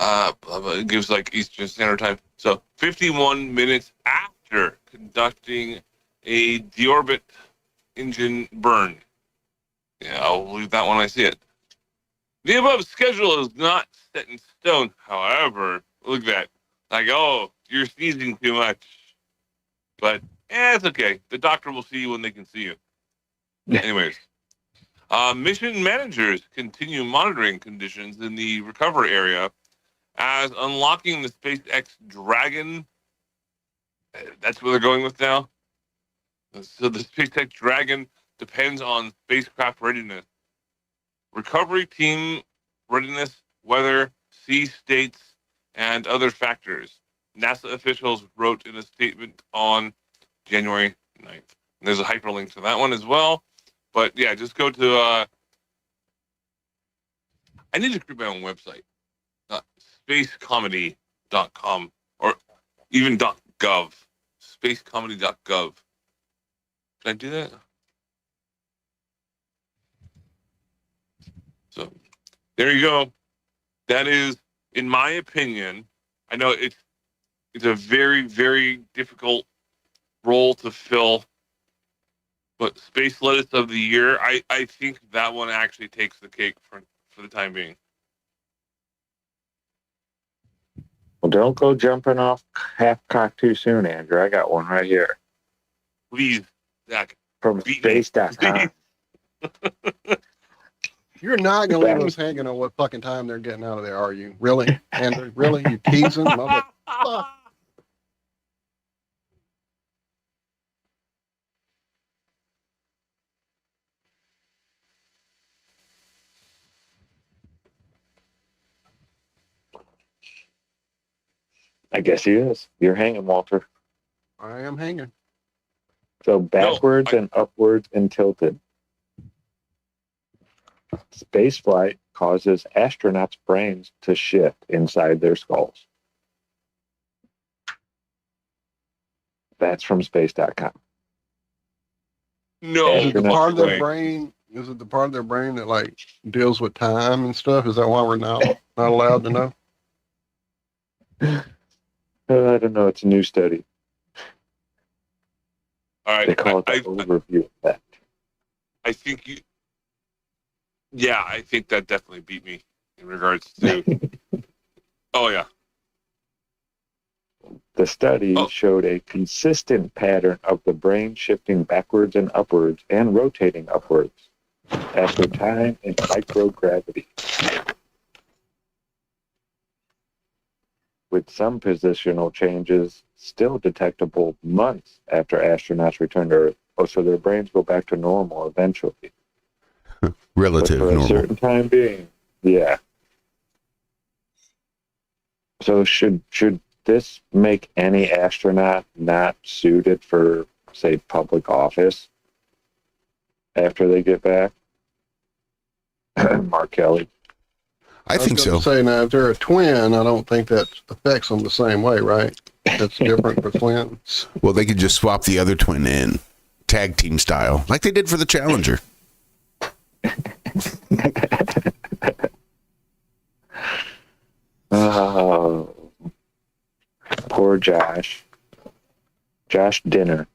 It gives Eastern Standard Time. So 51 minutes after conducting a deorbit engine burn. Yeah, I'll believe that when I see it. The above schedule is not set in stone, however. Look at that. You're sneezing too much. But, it's okay. The doctor will see you when they can see you. Anyways. Mission managers continue monitoring conditions in the recovery area as unlocking the SpaceX Dragon. That's where they're going with now. So the SpaceX Dragon depends on spacecraft readiness. Recovery team readiness, weather, sea states, and other factors. NASA officials wrote in a statement on January 9th. And there's a hyperlink to that one as well. But yeah, just go to, I need to create my own website, spacecomedy.com or even .gov, spacecomedy.gov. Can I do that? So there you go. That is, in my opinion, I know it's a very, very difficult role to fill. But Space Lettuce of the Year, I think that one actually takes the cake for the time being. Well, don't go jumping off half-cock too soon, Andrew. I got one right here. Please, Zach. From space.com. You're not going to leave us hanging on what fucking time they're getting out of there, are you? Really? Andrew, really? You teasing? Motherfucker. I guess he is. You're hanging, Walter. I am hanging. So backwards and upwards and tilted. Spaceflight causes astronauts' brains to shift inside their skulls. That's from space.com. No. Is it the part of their brain? Is it the part of their brain that deals with time and stuff? Is that why we're not allowed to know? I don't know. It's a new study. All right. They call it the overview effect. I think you. Yeah, I think that definitely beat me in regards to. Oh yeah. The study showed a consistent pattern of the brain shifting backwards and upwards and rotating upwards after time in microgravity, with some positional changes still detectable months after astronauts return to Earth. Oh, so their brains go back to normal eventually. Relative but for normal. a certain time being, yeah. So should this make any astronaut not suited for, say, public office after they get back? Mark Kelly. I think so. Say now, if they're a twin, I don't think that affects them the same way, right? That's different for twins. Well, they could just swap the other twin in, tag team style, like they did for the Challenger. Oh, poor Josh. Josh Dinner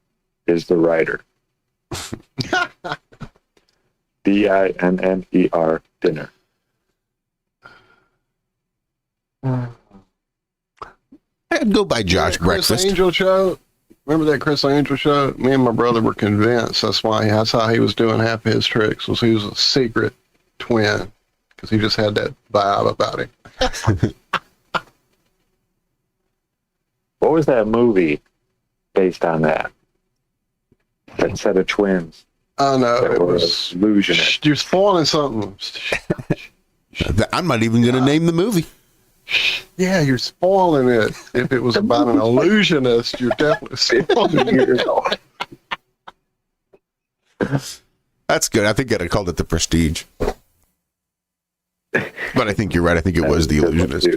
is the writer. Dinner. Dinner. I'd go by Josh Chris Breakfast. Angel show. Remember that Chris Angel show? Me and my brother were convinced that's how he was doing half of his tricks, was he was a secret twin, because he just had that vibe about him. What was that movie based on that? That set of twins. I know. That It were was illusionists. You're spoiling something. I'm not even going to name the movie. Yeah, you're spoiling it. If it was about an illusionist, you're definitely spoiling it. That's good. I think I'd have called it The Prestige. But I think you're right. I think it was The Illusionist.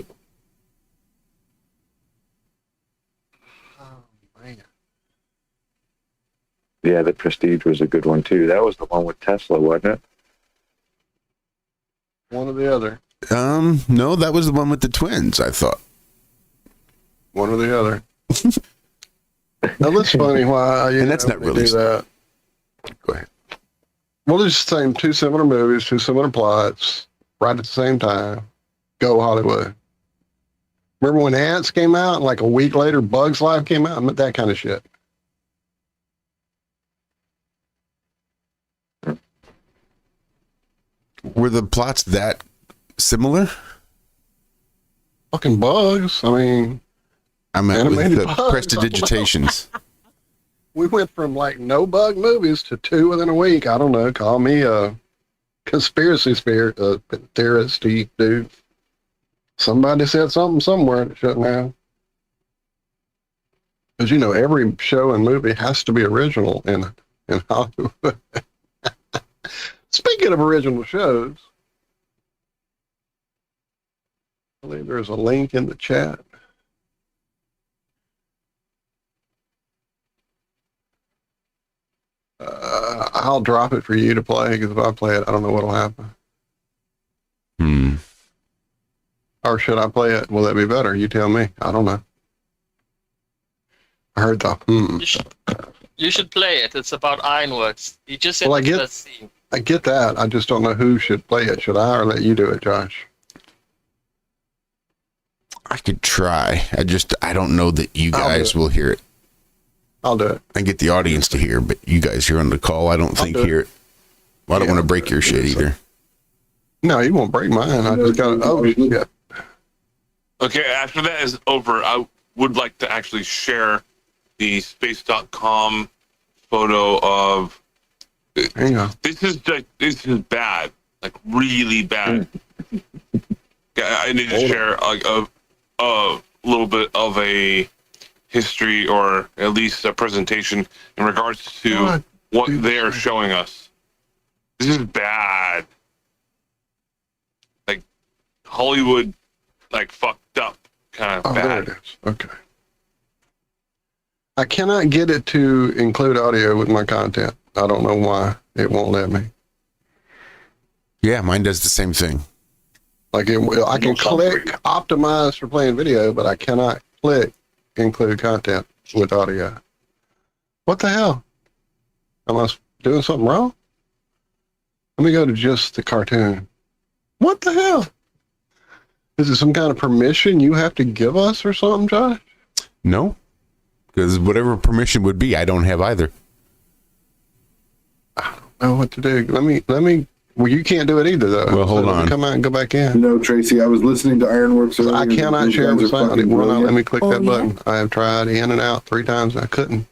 Yeah, The Prestige was a good one too. That was the one with Tesla, wasn't it? One or the other. No, that was the one with the twins, I thought. One or the other. Now that's funny why And that's not really do that. Go ahead. Well, it's the same, two similar movies, two similar plots, right at the same time. Go Hollywood. Remember when Ants came out and like a week later Bug's Life came out? That kind of shit. Were the plots that similar? Fucking bugs. I mean, I meant with animated the bugs. prestidigitations. We went from like no bug movies to two within a week. I don't know. Call me a conspiracy theorist, dude. Somebody said something somewhere that shouldn't have. Because, you know, every show and movie has to be original in Hollywood. Speaking of original shows, I believe there's a link in the chat. I'll drop it for you to play, because if I play it, I don't know what'll happen. Or should I play it? Will that be better? You tell me. I don't know. I heard the You should play it. It's about IRONWORX. You just Well, into that scene. I get that. I just don't know who should play it. Should I, or let you do it, Josh? I could try. I don't know that you guys will hear it. I'll do it. I get the audience to hear, but you guys here on the call, I don't think hear it. Well, I don't want to break your shit either. No, you won't break mine. I just got shit. Okay, after that is over, I would like to actually share the space.com photo of. Hang on. This is bad, like really bad. I need to share like a little bit of a history, or at least a presentation in regards to what they are showing us. This is bad. Like Hollywood, like fucked up, kind of bad. There it is. Okay. I cannot get it to include audio with my content. I don't know why it won't let me. Yeah, mine does the same thing. Like I can click optimize for playing video, but I cannot click include content with audio. What the hell? Am I doing something wrong? Let me go to just the cartoon. What the hell? Is it some kind of permission you have to give us or something, Josh? No, because whatever permission would be, I don't have either. I don't know what to do. Let me. Well, you can't do it either, though. Well, hold on. Come out and go back in. No, Tracy, I was listening to IRONWORX earlier. I cannot share with sound. It will not let me click that button. Yeah. I have tried in and out 3 times. And I couldn't.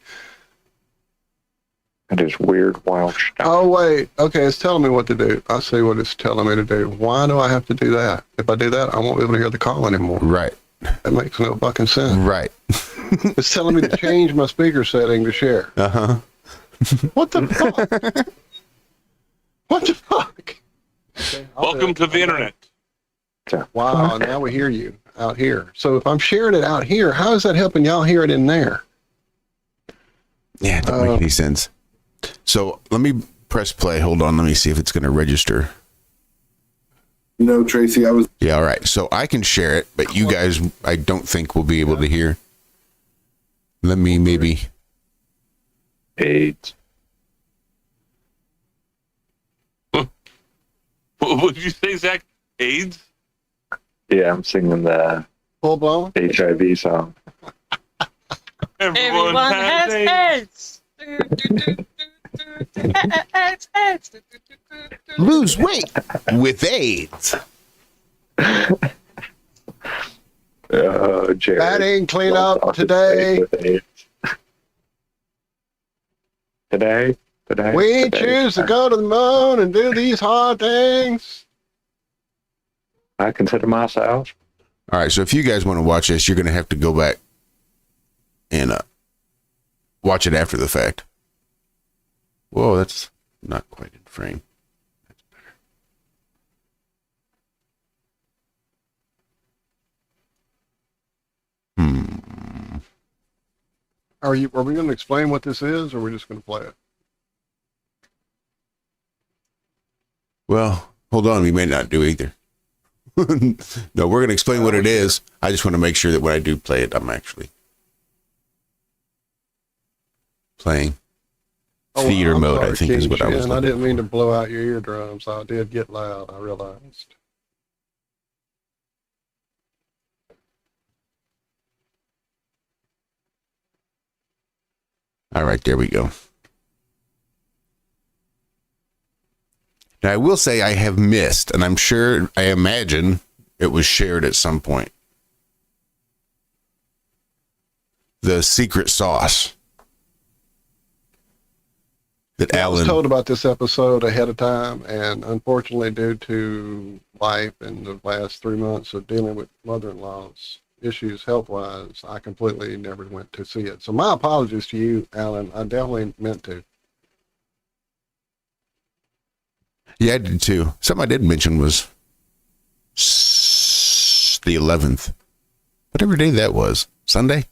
That is weird, wild stuff. Oh, wait. Okay, it's telling me what to do. I see what it's telling me to do. Why do I have to do that? If I do that, I won't be able to hear the call anymore. Right. That makes no fucking sense. Right. It's telling me to change my speaker setting to share. Uh-huh. What the fuck? What the fuck? Okay, Welcome to the internet. Wow, now we hear you out here. So if I'm sharing it out here, how is that helping y'all hear it in there? Yeah, it doesn't make any sense. So let me press play. Hold on. Let me see if it's going to register. You know, Tracy, I was... Yeah, all right. So I can share it, but you guys, I don't think will be able to hear. Let me maybe... 8. What would you say, Zach? AIDS? Yeah, I'm singing the Full blown HIV song. Everyone has AIDS. Lose weight with AIDS. Jerry. batting cleanup today. Today. We choose to go to the moon and do these hard things. I consider myself. All right, so if you guys want to watch this, you're going to have to go back and watch it after the fact. Whoa, that's not quite in frame. That's better. Are we going to explain what this is, or are we just going to play it? Well, hold on. We may not do either. No, we're going to explain what it is. I just want to make sure that when I do play it, I'm actually playing theater I'm mode, sorry, I think King is what I was Shin. I looking didn't mean to blow out your eardrums. I did get loud, I realized. All right, there we go. Now, I will say I have missed, and I imagine it was shared at some point, the secret sauce that I was Alan... told about this episode ahead of time, and unfortunately, due to life in the last 3 months of dealing with mother-in-law's issues health-wise, I completely never went to see it. So my apologies to you, Alan. I definitely meant to. Yeah, I did too. Something I did mention was the 11th. Whatever day that was. Sunday?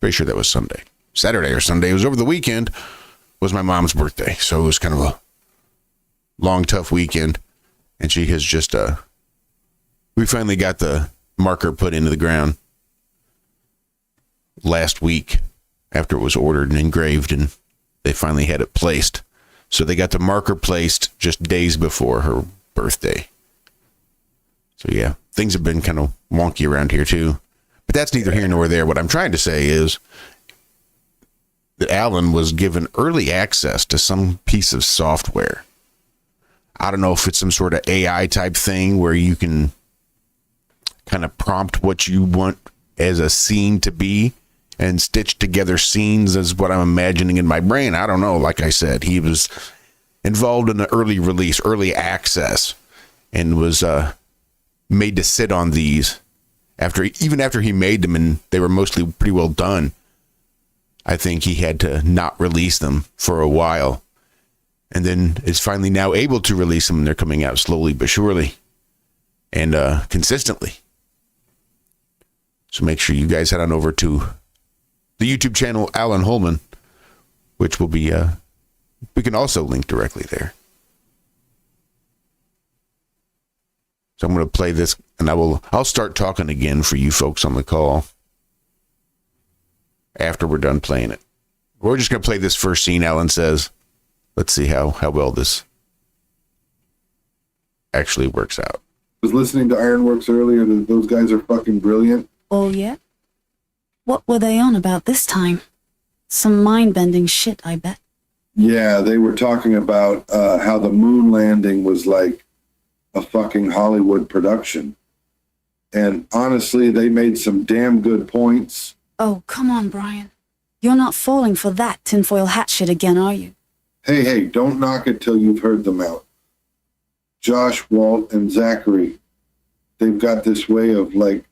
Pretty sure that was Sunday. Saturday or Sunday. It was over the weekend. Was my mom's birthday. So it was kind of a long, tough weekend. And she has just, we finally got the marker put into the ground last week after it was ordered and engraved, and they finally had it placed. So they got the marker placed just days before her birthday. So yeah, things have been kind of wonky around here too. But that's neither here nor there. What I'm trying to say is that Alan was given early access to some piece of software. I don't know if it's some sort of AI type thing where you can kind of prompt what you want as a scene to be and stitch together scenes as what I'm imagining in my brain. I don't know. Like I said, he was involved in the early release, early access, and was made to sit on these even after he made them and they were mostly pretty well done. I think he had to not release them for a while, and then is finally now able to release them, and they're coming out slowly but surely and consistently. So make sure you guys head on over to the YouTube channel, Alan Holman, which will be, we can also link directly there. So I'm going to play this, and I'll start talking again for you folks on the call after we're done playing it. We're just going to play this first scene, Alan says. Let's see how well this actually works out. I was listening to IRONWORX earlier. Those guys are fucking brilliant. Oh, yeah? What were they on about this time? Some mind-bending shit, I bet. Yeah, they were talking about how the moon landing was like a fucking Hollywood production. And honestly, they made some damn good points. Oh, come on, Brian. You're not falling for that tinfoil hat shit again, are you? Hey, don't knock it till you've heard them out. Josh, Walt, and Zachary, they've got this way of, like,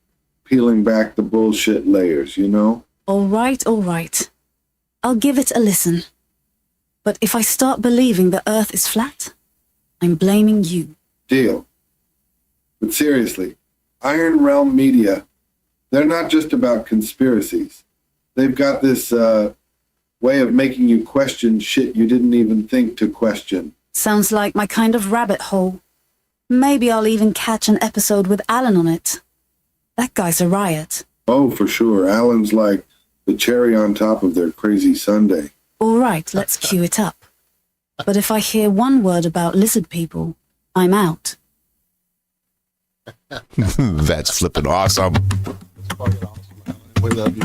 peeling back the bullshit layers, you know? All right. I'll give it a listen. But if I start believing the Earth is flat, I'm blaming you. Deal. But seriously, Iron Realm Media, they're not just about conspiracies. They've got this way of making you question shit you didn't even think to question. Sounds like my kind of rabbit hole. Maybe I'll even catch an episode with Alan on it. That guy's a riot. Oh, for sure. Alan's like the cherry on top of their crazy sundae. All right, let's cue it up. But if I hear one word about lizard people, I'm out. That's flipping awesome. We love you.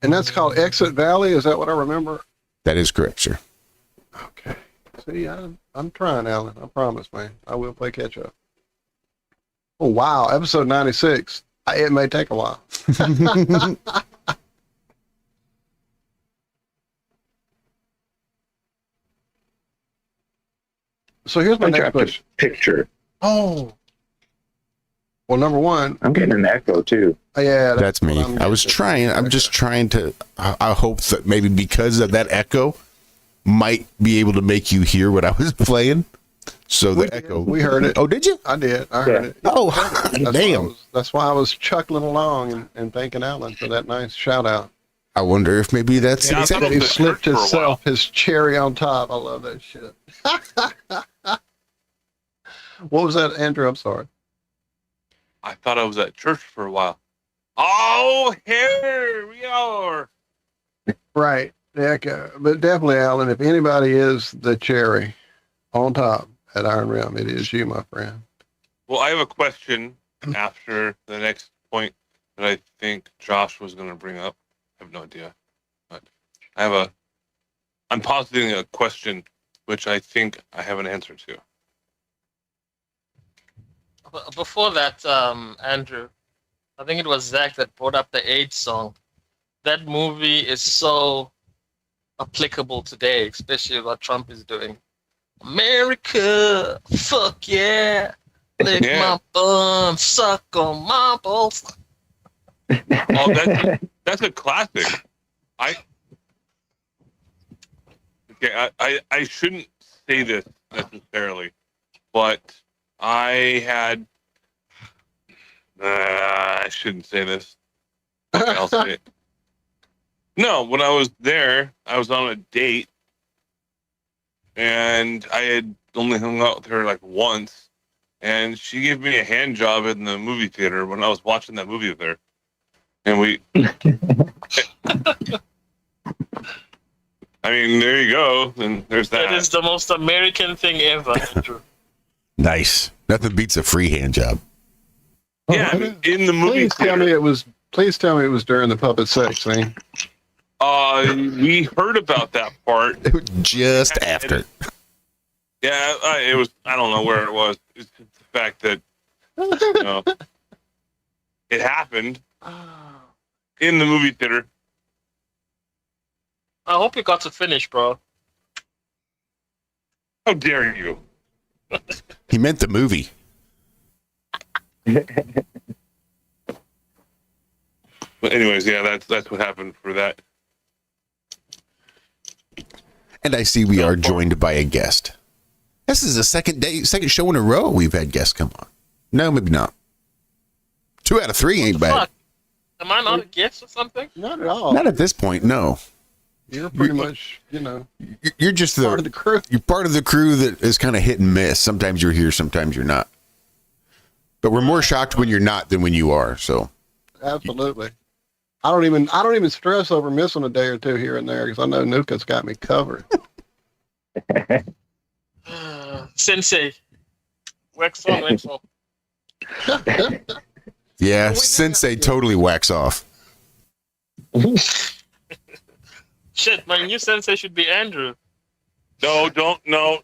And that's called Exit Valley. Is that what I remember? That is correct, sir. Okay. See, I'm trying, Alan. I promise, man. I will play catch up. Oh, wow. Episode 96. It may take a while. So here's my next question. Picture. Oh. Well, number one. I'm getting an echo, too. Yeah. That's me. I'm just trying to, I hope that maybe because of that echo might be able to make you hear what I was playing. So the echo. We heard it. Oh, did you? I did. I heard it. Oh, Damn. That's why I was chuckling along and thanking Alan for that nice shout out. I wonder if maybe that's He slipped his cherry on top. I love that shit. What was that, Andrew? I'm sorry. I thought I was at church for a while. Oh, here we are. Right. Yeah, but definitely, Alan, if anybody is the cherry on top at Iron Realm, it is you, my friend. Well, I have a question after the next point that I think Josh was going to bring up. I have no idea. But I'm positing a question which I think I have an answer to. Before that, Andrew, I think it was Zack that brought up the AIDS song. That movie is so applicable today, especially what Trump is doing. America, fuck yeah, lick my bum, suck on my balls. Oh, that's a classic. I shouldn't say this necessarily, but I shouldn't say this. Okay, I'll say it. No, when I was there, I was on a date, and I had only hung out with her like once, and she gave me a hand job in the movie theater when I was watching that movie with her. And I mean, there you go. And there's that. That is the most American thing ever, Andrew. Nice. Nothing beats a free hand job. Yeah, I mean, in the movie Please tell me it was during the puppet sex thing. We heard about that part just after. Yeah, it was. I don't know where it was. It's the fact that it happened in the movie theater. I hope you got to finish, bro. How dare you? He meant the movie. But anyways, yeah, that's what happened for that. And I see we are joined by a guest. This is the second show in a row we've had guests come on. No, maybe not. 2 out of 3 ain't bad. Fuck? Am I not a guest or something? Not at all. Not at this point, no. You're pretty much, You're just part of the crew. You're part of the crew that is kind of hit and miss. Sometimes you're here, sometimes you're not. But we're more shocked when you're not than when you are. So Absolutely. I don't even stress over missing a day or two here and there because I know Nuka's got me covered. Sensei. Wax on, wax off. yeah, Sensei totally whacks off. Shit, my new sensei should be Andrew. No, no.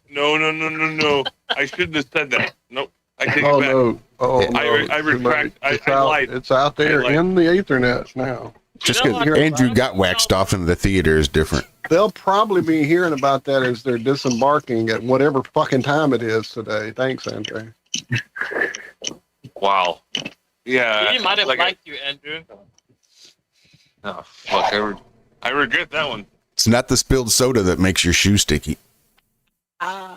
I shouldn't have said that. Nope. I take it back. No. I retract. I lied. It's out there in the Ethernet now. Just because Andrew got waxed off in the theater is different. They'll probably be hearing about that as they're disembarking at whatever fucking time it is today. Thanks, Andrew. Wow. Yeah. He might have liked you, Andrew. Oh, fuck. I regret that one. It's not the spilled soda that makes your shoe sticky. Hey,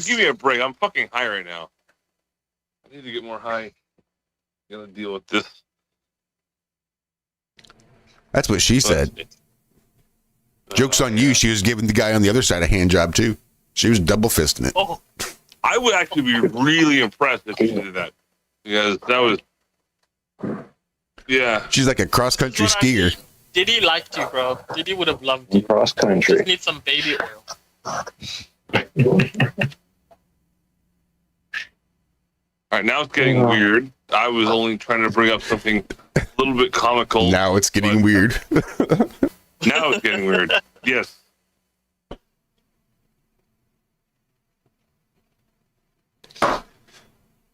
give me a break. I'm fucking high right now. I need to get more high. Gotta deal with this. That's what she said. Joke's on you. She was giving the guy on the other side a hand job, too. She was double fisting it. Oh, I would actually be really impressed if she did that. Because that was... Yeah. She's like a cross-country skier. Diddy liked you, bro. Diddy would have loved you. Cross country. Just need some baby oil. All right, now it's getting weird. I was only trying to bring up something a little bit comical. Now it's getting weird. Now it's getting weird. Yes.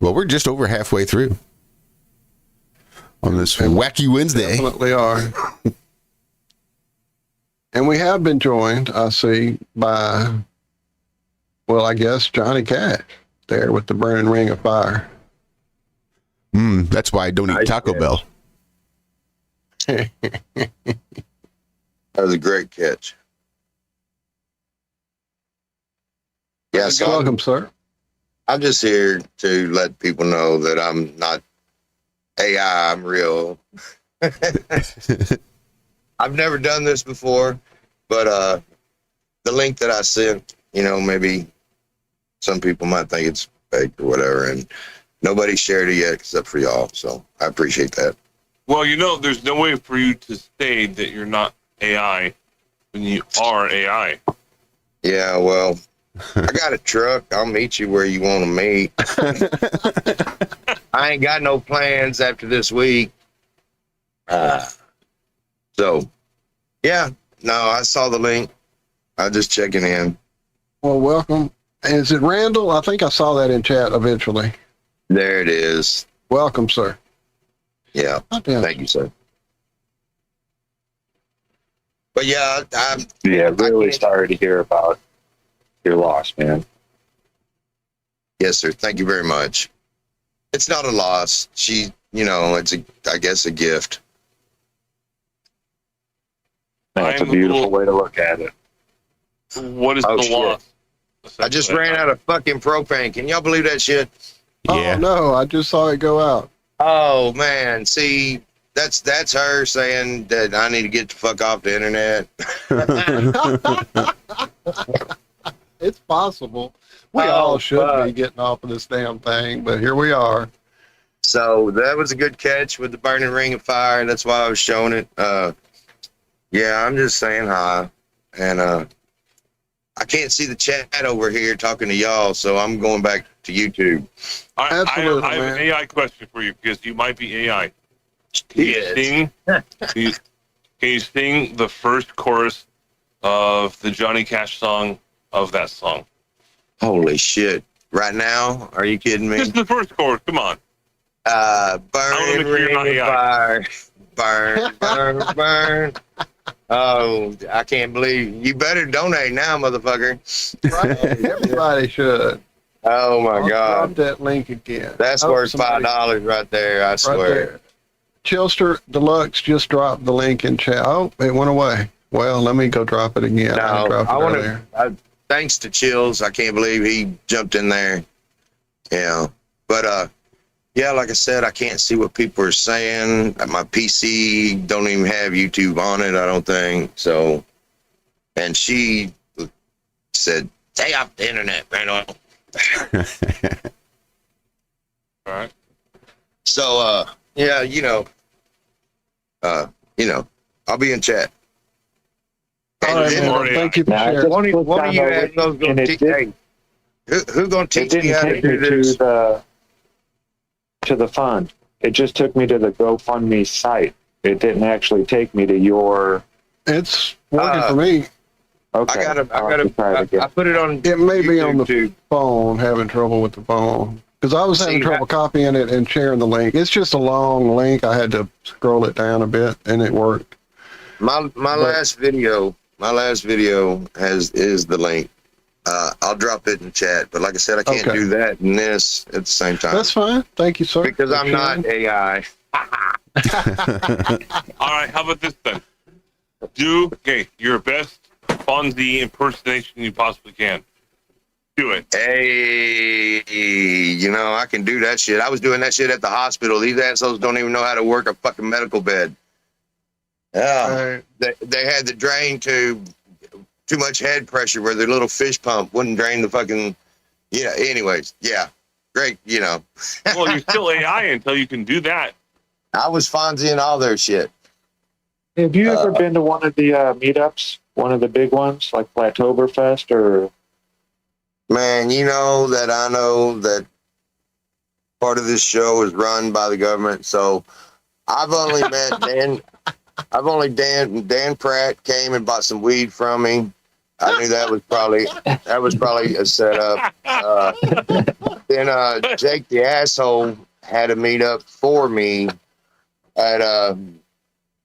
Well, we're just over halfway through on this wacky Wednesday. Definitely are. And we have been joined, I see, by, well, I guess Johnny Cash there with the burning ring of fire. That's why I don't eat Taco Bell. That was a great catch. Yes, welcome, sir. I'm just here to let people know that I'm not AI, I'm real. I've never done this before, but the link that I sent, you know, maybe some people might think it's fake or whatever, and nobody shared it yet except for y'all, so I appreciate that. Well, you know, there's no way for you to say that you're not AI when you are AI. Yeah, well, I got a truck. I'll meet you where you want to meet. I ain't got no plans after this week. So, yeah, no, I saw the link. I was just checking in. Well, welcome. Is it Randall? I think I saw that in chat eventually. There it is. Welcome, sir. Yeah, thank you, sir. But yeah, I'm really sorry to hear about your loss, man. Yes, sir. Thank you very much. It's not a loss. She, you know, it's I guess a gift. That's a beautiful way to look at it. What is the loss? I just ran out of fucking propane. Can y'all believe that shit? Yeah. Oh, no, I just saw it go out. Oh, man. See, that's her saying that I need to get the fuck off the internet. It's possible. We all should be getting off of this damn thing, but here we are. So that was a good catch with the burning ring of fire. That's why I was showing it. Yeah, I'm just saying hi. And I can't see the chat over here talking to y'all, so I'm going back to YouTube. I have an AI question for you because you might be AI. Can you sing the first chorus of the Johnny Cash song of that song? Holy shit. Right now? Are you kidding me? Just the first chorus. Come on. Burning ring of fire. Burn, burn, burn. Oh, I can't believe. You better donate now, motherfucker. Right. Everybody should. Oh, my God. Drop that link again. That's worth $5 right there, I swear. There. Chilster Deluxe just dropped the link in chat. Oh, it went away. Well, let me go drop it again. No, I want to. Thanks to Chills, I can't believe he jumped in there. Yeah, but yeah, like I said, I can't see what people are saying. My PC don't even have YouTube on it, I don't think. So, and she said, "Stay off the internet, Randall." All right. So, yeah, you know, I'll be in chat. All right, man. Thank you for sharing. One of you assholes gonna teach me. Who gonna teach me how to do this? To the fund. It just took me to the GoFundMe site. It didn't actually take me to your. It's working for me. Okay. I put it on. It may be YouTube on the too. phone, having trouble with the phone. Because I was having trouble copying it and sharing the link. It's just a long link. I had to scroll it down a bit, and it worked. My last video is the link. I'll drop it in chat. But like I said, I can't do that and this at the same time. That's fine. Thank you, sir. Because I'm not AI. All right, how about this then? Do your best Fonzie impersonation you possibly can. Do it. Hey, I can do that shit. I was doing that shit at the hospital. These assholes don't even know how to work a fucking medical bed. Yeah, they had the drain tube, too much head pressure where their little fish pump wouldn't drain the fucking. Anyways, yeah, great. Well, you're still AI until you can do that. I was Fonzie and all their shit. Have you ever been to one of the meetups, one of the big ones, like Plateauberfest or? Man, I know that part of this show is run by the government, so I've only met Dan. Dan Pratt came and bought some weed from me. I knew that was probably a setup. Then Jake the asshole had a meetup for me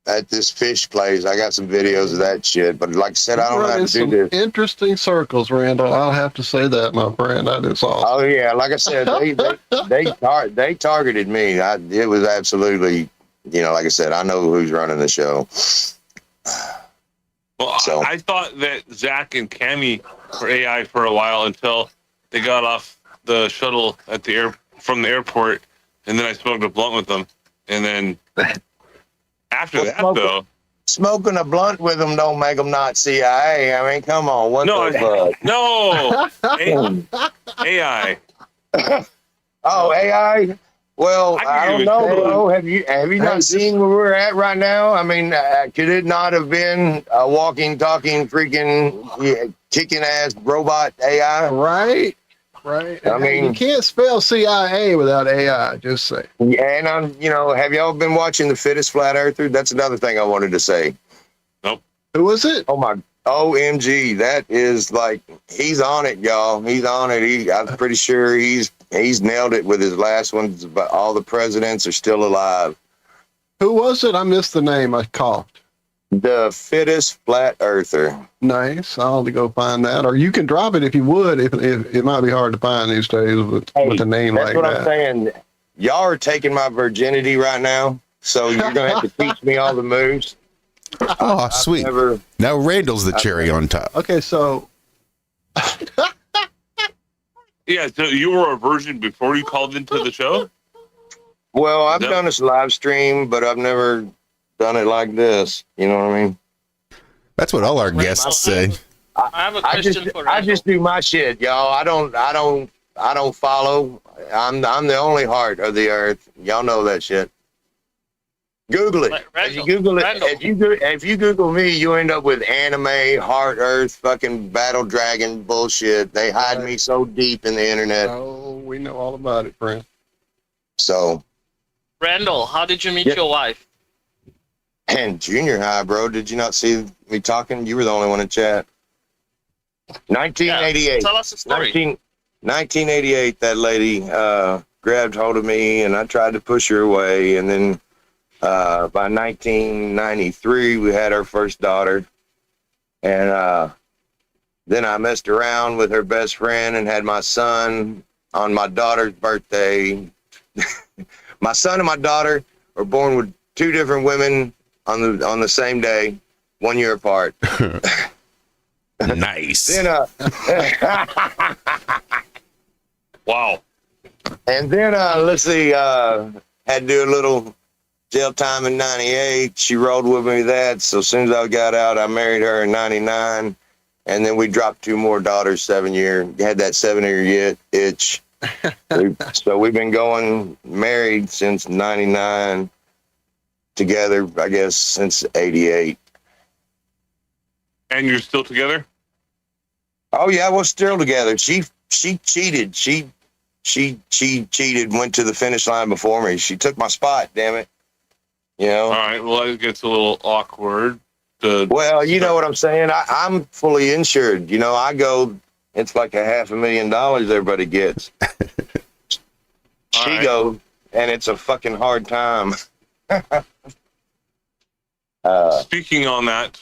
at this fish place. I got some videos of that shit, but like I said, I don't know how to do this. Interesting circles, Randall. I'll have to say that, my friend. That is awesome. Oh yeah, like I said, they targeted me. It was absolutely, like I said, I know who's running the show. Well, so. I thought that Zack and Cami were AI for a while until they got off the shuttle at from the airport, and then I smoked a blunt with them, and then. After that, though, smoking a blunt with them don't make them not CIA. I mean, come on, what the fuck? No, AI. Oh, AI. Well, I don't know, bro. Have you not seen where we're at right now? I mean, could it not have been a walking, talking, freaking, kicking ass robot AI? Right. I mean, you can't spell CIA without AI. Just say. Yeah, and have y'all been watching The Fittest Flat Earther? That's another thing I wanted to say. Nope. Who was it? Oh my, OMG! That is like he's on it, y'all. He's on it. I'm pretty sure he's nailed it with his last ones. But all the presidents are still alive. Who was it? I missed the name. I coughed. The Fittest Flat Earther. Nice. I'll have to go find that. Or you can drop it if you would. If it might be hard to find these days with a name like that. That's what I'm saying. Y'all are taking my virginity right now, so you're gonna have to teach me all the moves. Oh, sweet. Now Randall's the cherry on top. Okay, so. Yeah, so you were a virgin before you called into the show? Well, I've done this live stream, but I've never done it like this. You know what I mean? That's what all our guests say. I have a question for Randall. I just do my shit, y'all. I don't follow. I'm the only heart of the earth. Y'all know that shit. Google it. If you Google it, if you Google me, you end up with anime, heart, earth, fucking battle dragon bullshit. They hide me so deep in the internet. Oh, we know all about it, friend. So, Randall, how did you meet your wife? And junior high, bro. Did you not see me talking? You were the only one in chat. 1988. Yeah, tell us a story. 1988, that lady grabbed hold of me, and I tried to push her away. And then by 1993, we had our first daughter. And then I messed around with her best friend and had my son on my daughter's birthday. My son and my daughter were born with two different women on the same day, 1 year apart. Nice. Then, wow. And then let's see, had to do a little jail time in 98. She rolled with me that. So as soon as I got out, I married her in 99. And then we dropped two more daughters, 7 year. Had that 7 year itch. So we've been married since 99. Together, I guess, since 88. And you're still together? Oh yeah, we're still together. She cheated. She cheated, went to the finish line before me. She took my spot, damn it. All right, well, it gets a little awkward. Well, you know what I'm saying? I'm fully insured. I go, it's like $500,000 everybody gets. She goes, and it's a fucking hard time. Speaking on that,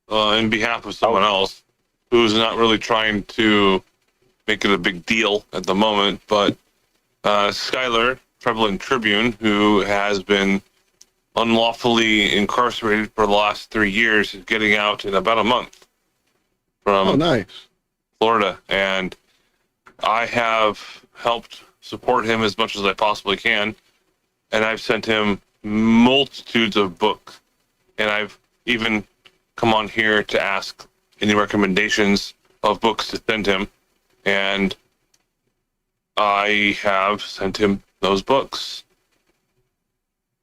in behalf of someone else, who's not really trying to make it a big deal at the moment, but Skylar, Prevalent Tribune, who has been unlawfully incarcerated for the last 3 years, is getting out in about a month from Florida. And I have helped support him as much as I possibly can. And I've sent him multitudes of books. And I've even come on here to ask any recommendations of books to send him. And I have sent him those books.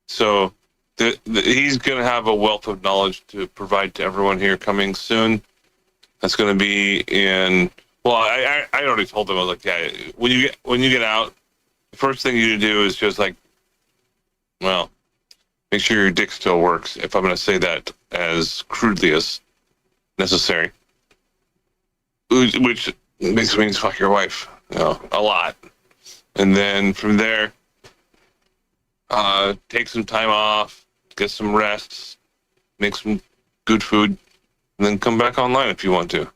So he's going to have a wealth of knowledge to provide to everyone here coming soon. That's going to be in, well, I already told them, I was like, yeah, when you get out, the first thing you do is just like, well, make sure your dick still works, if I'm going to say that as crudely as necessary. Which basically means fuck your wife, a lot. And then from there, take some time off, get some rest, make some good food, and then come back online if you want to.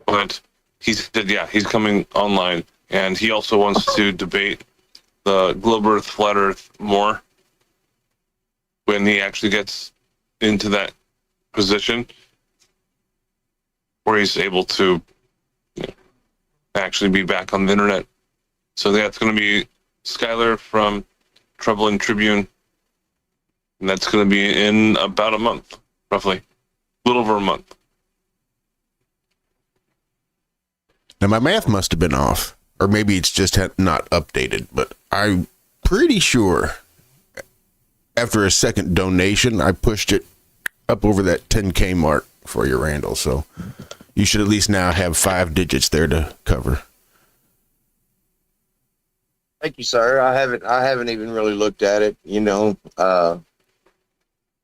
But he said, yeah, he's coming online, and he also wants to debate the globe Earth, flat Earth more when he actually gets into that position where he's able to actually be back on the internet. So that's going to be Skylar from Trouble and Tribune. And that's going to be in about a month, roughly. A little over a month. Now, my math must have been off, or maybe it's just not updated, but I'm pretty sure after a second donation, I pushed it up over that 10K mark for you, Randall. So you should at least now have 5 digits there to cover. Thank you, sir. I haven't even really looked at it, but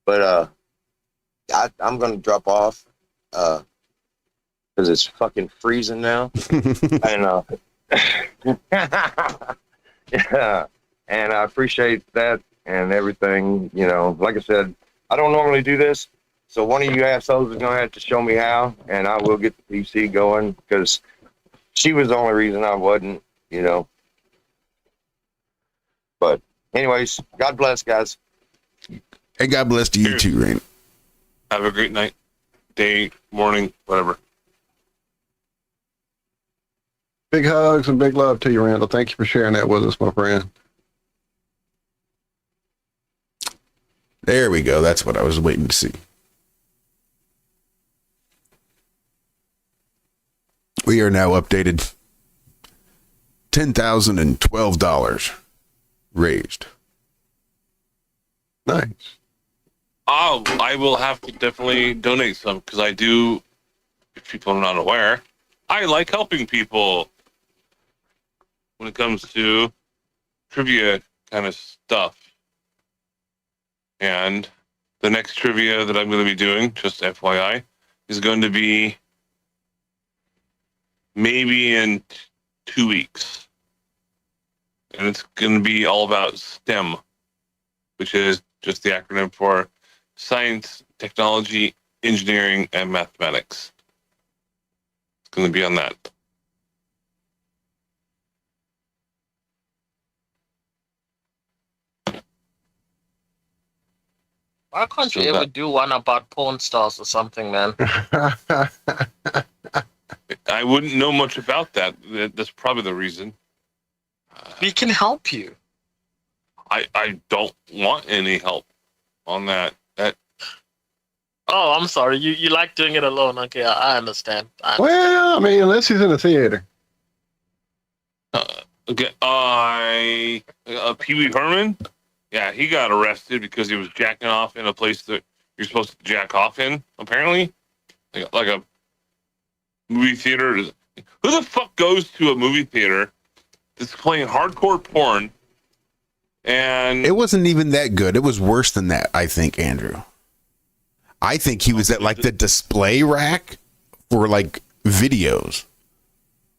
I'm gonna drop off because it's fucking freezing now. And yeah, and I appreciate that and everything. Like I said, I don't normally do this, so one of you assholes is gonna have to show me how, and I will get the PC going because she was the only reason I wasn't, But anyways, God bless, guys. Hey, God bless to you too, Rain. Have a great night, day, morning, whatever. Big hugs and big love to you, Randall. Thank you for sharing that with us, my friend. There we go. That's what I was waiting to see. We are now updated. $10,012 raised. Nice. Oh, I will have to definitely donate some because I do, if people are not aware, I like helping people when it comes to trivia kind of stuff. And the next trivia that I'm going to be doing, just FYI, is going to be maybe in 2 weeks. And it's going to be all about STEM, which is just the acronym for Science, Technology, Engineering, and Mathematics. It's going to be on that. Why can't you ever do one about porn stars or something, man? I wouldn't know much about that. That's probably the reason. We can help you. I don't want any help on that. Oh, I'm sorry. You like doing it alone. Okay, I understand. Well, I mean, unless he's in a theater. Okay, Pee Wee Herman? Yeah, he got arrested because he was jacking off in a place that you're supposed to jack off in, apparently. Like a movie theater. Who the fuck goes to a movie theater that's playing hardcore porn? And it wasn't even that good. It was worse than that, I think, Andrew. I think he was at like the display rack for like videos.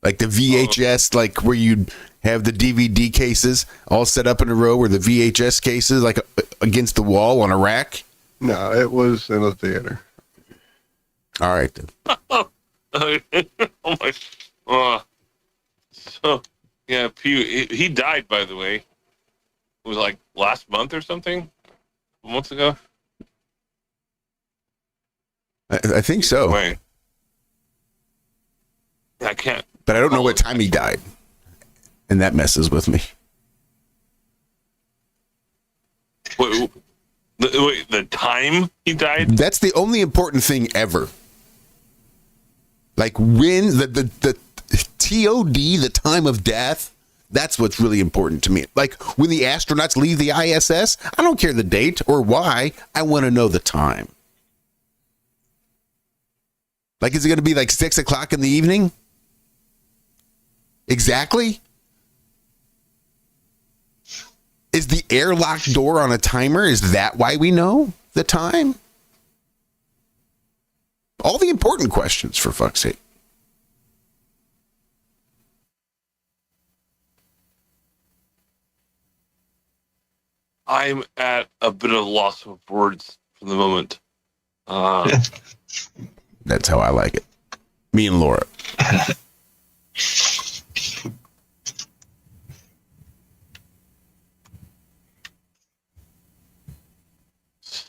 Like the VHS, like where you'd have the DVD cases all set up in a row, where the VHS cases like against the wall on a rack. No, it was in a theater. All right then. Oh my. So yeah, he died, by the way. It was like last month or something. Months ago. I think so. Wait. I can't. But I don't know what time he died. And that messes with me. Wait, the time he died? That's the only important thing ever. Like when the TOD, the time of death, that's what's really important to me. Like when the astronauts leave the ISS, I don't care the date or why. I want to know the time. Like, is it going to be like 6 o'clock in the evening? Exactly. Is the airlock door on a timer? Is that why we know the time? All the important questions, for fuck's sake. I'm at a bit of loss of words for the moment. That's how I like it. Me and Laura.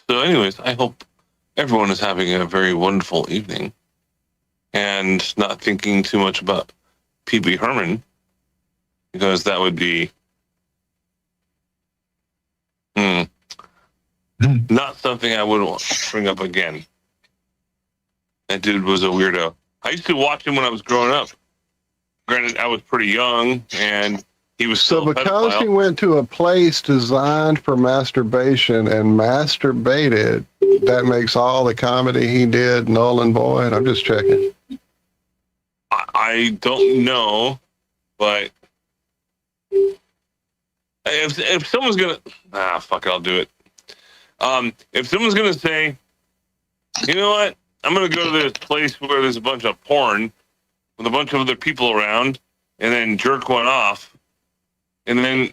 So anyways, I hope everyone is having a very wonderful evening and not thinking too much about Pee-wee Herman, because that would be not something I would want to bring up again. That dude was a weirdo. I used to watch him when I was growing up. Granted, I was pretty young, and he was still So because he went to a place designed for masturbation and masturbated, that makes all the comedy he did null and void? I'm just checking. I don't know, but if someone's gonna fuck it, I'll do it. If someone's gonna say, you know what, I'm gonna go to this place where there's a bunch of porn with a bunch of other people around, and then jerk one off, and then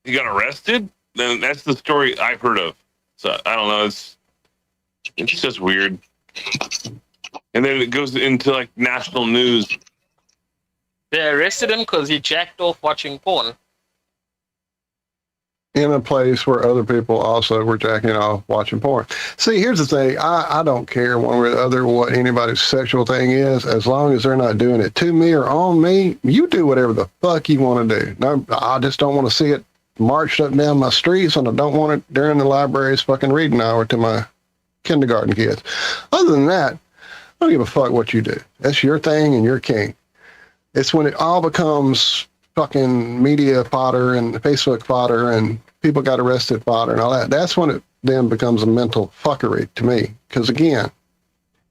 he got arrested, then that's the story I've heard of. So I don't know, it's just weird. And then it goes into like national news. They arrested him because he jacked off watching porn. In a place where other people also were jacking off watching porn. See, here's the thing. I don't care one way or the other what anybody's sexual thing is, as long as they're not doing it to me or on me. You do whatever the fuck you want to do. No, I just don't want to see it marched up down my streets, and I don't want it during the library's fucking reading hour to my kindergarten kids. Other than that, I don't give a fuck what you do. That's your thing and your king. It's when it all becomes fucking media fodder and Facebook fodder and people got arrested fodder and all that. That's when it then becomes a mental fuckery to me. Because again,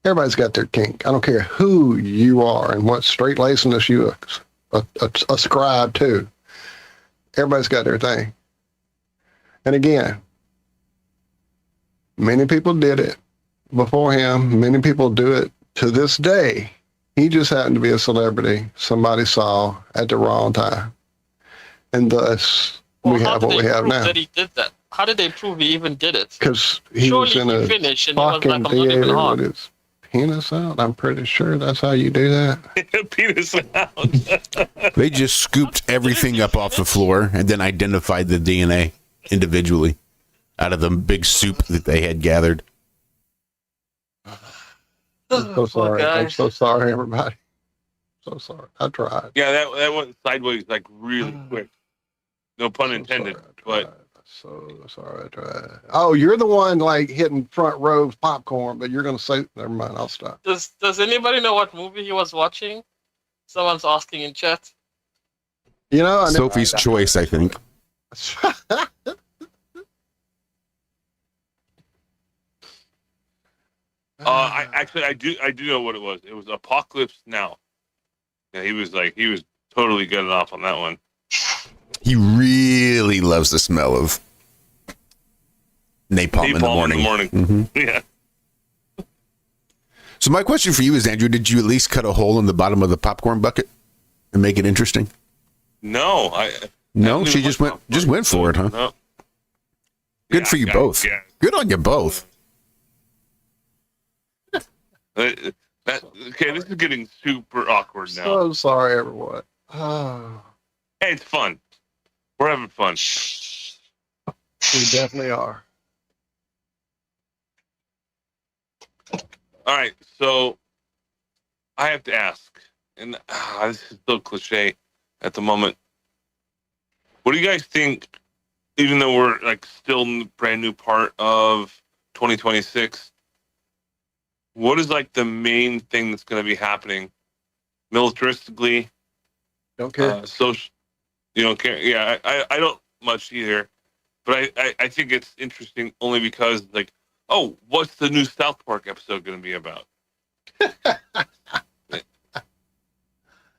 everybody's got their kink. I don't care who you are and what straight laceness you ascribe to. Everybody's got their thing. And again, many people did it before him. Many people do it to this day. He just happened to be a celebrity somebody saw at the wrong time. And thus, we have what we have now. That he did that? How did they prove he even did it? Because he was in a finished and he was like, fucking I'm not even theater hot. with his penis out. I'm pretty sure that's how you do that. Penis out. They just scooped everything up off the floor and then identified the DNA individually out of the big soup that they had gathered. I'm so sorry. I'm so sorry, everybody. So sorry. I tried. Yeah, that went sideways like really quick. No pun intended. But so sorry I tried. Oh, you're the one like hitting front row popcorn, but you're gonna say never mind, I'll stop. Does anybody know what movie he was watching? Someone's asking in chat. You know, Sophie's Choice, I think. I do know what it was. It was Apocalypse Now. Yeah, he was totally getting off on that one. He really loves the smell of napalm in the morning. Mm-hmm. Yeah. So my question for you is, Andrew, did you at least cut a hole in the bottom of the popcorn bucket and make it interesting? No, No, she just went for it, huh? No. Good for you both. Yeah. Good on you both. Okay, this is getting super awkward now. So sorry, everyone. Oh, Hey, it's fun. We're having fun. we definitely are. All right, so I have to ask, and this is so cliche at the moment. What do you guys think? Even though we're like still in the brand new part of 2026, what is like the main thing that's going to be happening militaristically? Don't care. Social, you don't care. Yeah, I don't much either, but I think it's interesting only because like, oh, what's the new South Park episode going to be about?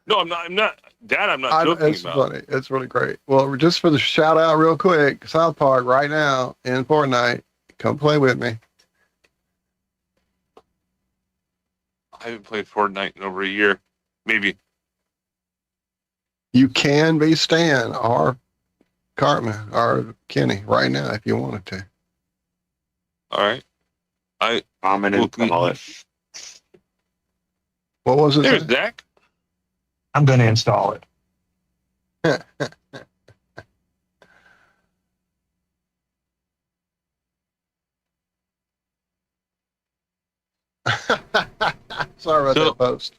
No, I'm not. Dad, I'm not joking It's about. funny. It's really great. Well, just for the shout out real quick, South Park right now in Fortnite. Come play with me. I haven't played Fortnite in over a year, maybe. You can be Stan or Cartman or Kenny right now if you wanted to. All right. I'm gonna install it. What was it? There's Zack. I'm gonna install it. Sorry about that post.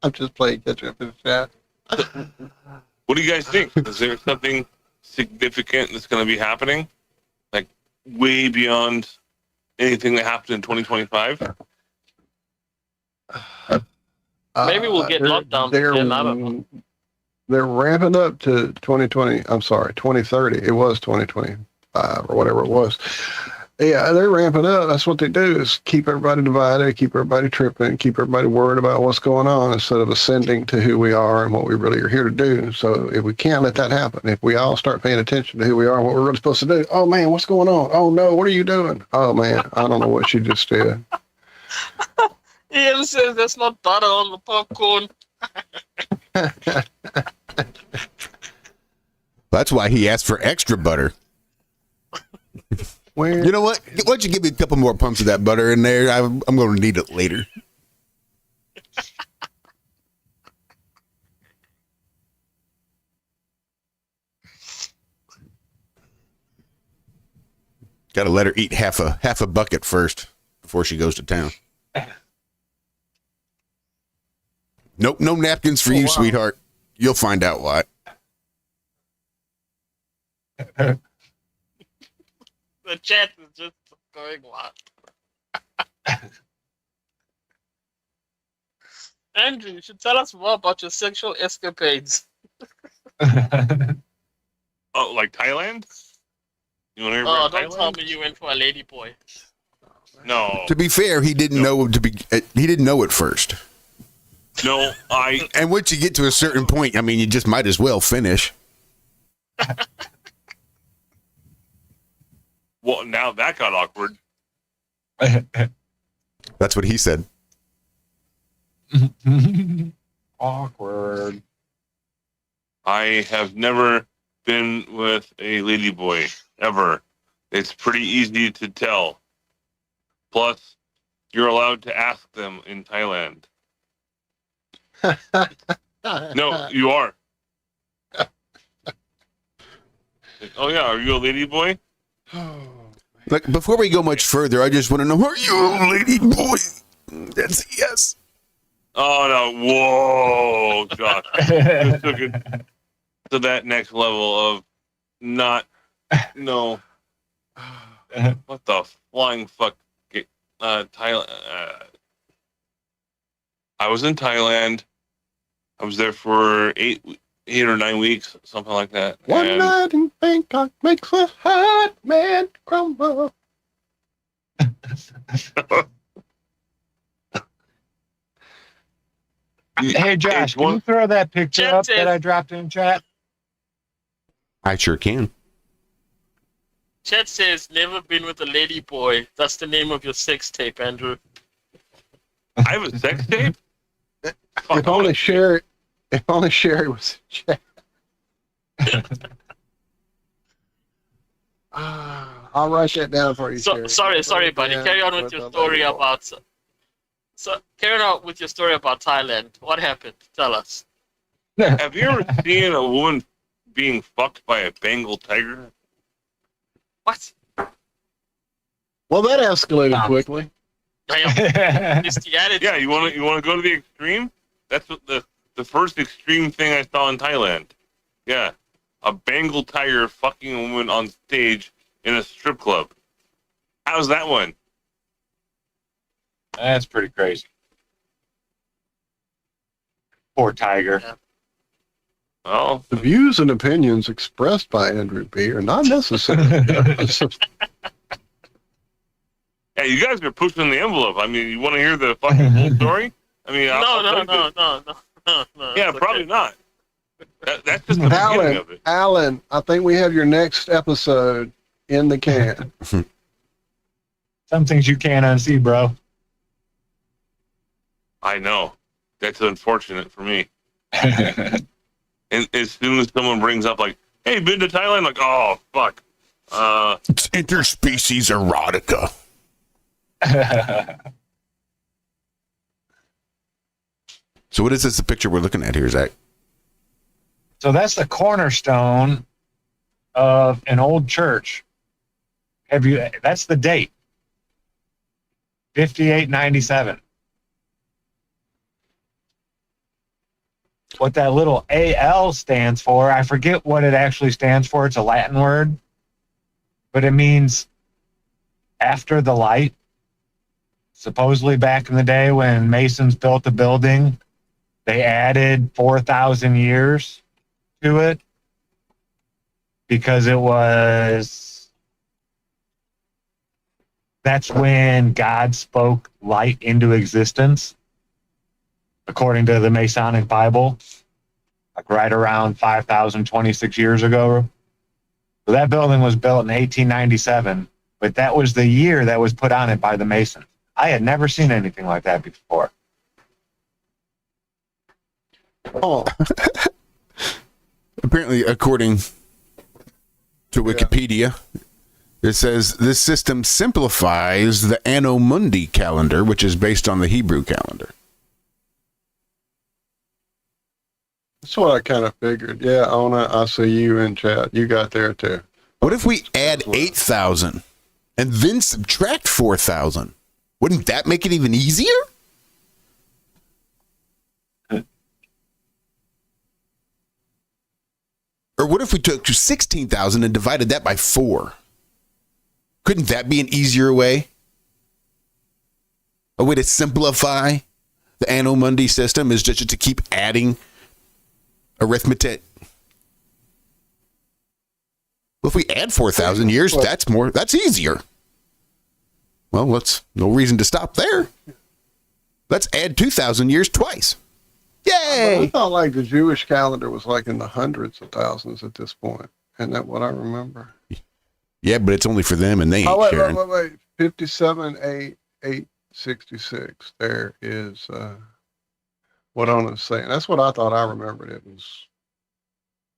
I'm just playing catch up in the chat. What do you guys think? Is there something significant that's going to be happening, like way beyond anything that happened in 2025? Maybe we'll get lockdown again. I don't know. They're ramping up to 2020. I'm sorry, 2030. It was 2025 or whatever it was. Yeah, they're ramping up. That's what they do, is keep everybody divided, keep everybody tripping, keep everybody worried about what's going on instead of ascending to who we are and what we really are here to do. So if we can't let that happen, if we all start paying attention to who we are and what we're really supposed to do, oh man, what's going on? Oh no, what are you doing? Oh man, I don't know what she just did. Ian says there's not butter on the popcorn. That's why he asked for extra butter. You know what? Why don't you give me a couple more pumps of that butter in there? I'm going to need it later. Got to let her eat half a bucket first before she goes to town. Nope, no napkins for you, sweetheart. You'll find out why. The chat is just going wild. Andrew, you should tell us more about your sexual escapades. Oh, like Thailand? You want to hear about don't Thailand? tell me you went for a lady boy. No. To be fair, he didn't know he didn't know at first. No, And once you get to a certain point, I mean, you just might as well finish. Well, now that got awkward. That's what he said. Awkward. I have never been with a ladyboy ever. It's pretty easy to tell. Plus, you're allowed to ask them in Thailand. No, you are. Oh yeah, are you a ladyboy? Like, before we go much further, I just want to know, are you a lady boy? That's a yes. Oh no! Whoa, Josh! Just took it to that next level of not. No. What the flying fuck? Thailand. I was in Thailand. I was there for 8 or 9 weeks, something like that. One night in Bangkok makes a hot man crumble. Hey Josh, can you throw that picture up that I dropped in chat? I sure can. Chat says, never been with a lady boy. That's the name of your sex tape, Andrew. I have a sex tape? If only Sherry was in chat. I'll write that down for you, Sherry. Sorry, buddy. Carry on with your story about So, carrying on with your story about Thailand, what happened? Tell us. Have you ever seen a woman being fucked by a Bengal tiger? What? Well, that escalated quickly. Christianity. Yeah, you want to go to the extreme? That's what the first extreme thing I saw in Thailand. Yeah, a Bengal tiger fucking a woman on stage in a strip club. How's that one? That's pretty crazy. Poor tiger. Yeah. Well, The views and opinions expressed by Andrew B. are not necessary. Yeah, you guys are pushing the envelope. I mean, you want to hear the fucking full story? I mean, No. Yeah, It's probably okay. not. That's just the beginning of it. Alan, I think we have your next episode in the can. Some things you can't unsee, bro. I know. That's unfortunate for me. And as soon as someone brings up like, "Hey, been to Thailand?" Like, oh fuck. It's interspecies erotica. So what is this, the picture we're looking at here, Zach? So that's the cornerstone of an old church. That's the date. 5897. What that little AL stands for, I forget what it actually stands for. It's a Latin word, but it means after the light. Supposedly back in the day when Masons built the building, they added 4,000 years to it because that's when God spoke light into existence, according to the Masonic Bible, like right around 5,026 years ago. So that building was built in 1897, but that was the year that was put on it by the Masons. I had never seen anything like that before. Oh, Apparently, according to Wikipedia, it says this system simplifies the Anno Mundi calendar, which is based on the Hebrew calendar. that's what I kind of figured. Yeah, Ona, I see you in chat. You got there too. What if we add 8,000 and then subtract 4,000? Wouldn't that make it even easier? Or what if we took 16,000 and divided that by 4? Couldn't that be an easier way? A way to simplify the Anno Mundi system is just to keep adding arithmetic. Well, if we add 4,000 years, that's easier. Well, no reason to stop there. Let's add 2,000 years twice. Yay! I thought like the Jewish calendar was like in the hundreds of thousands at this point. Isn't that what I remember? Yeah, but it's only for them and they ain't sharing. Wait. 57,866. There is what Ona's saying. That's what I thought I remembered. It was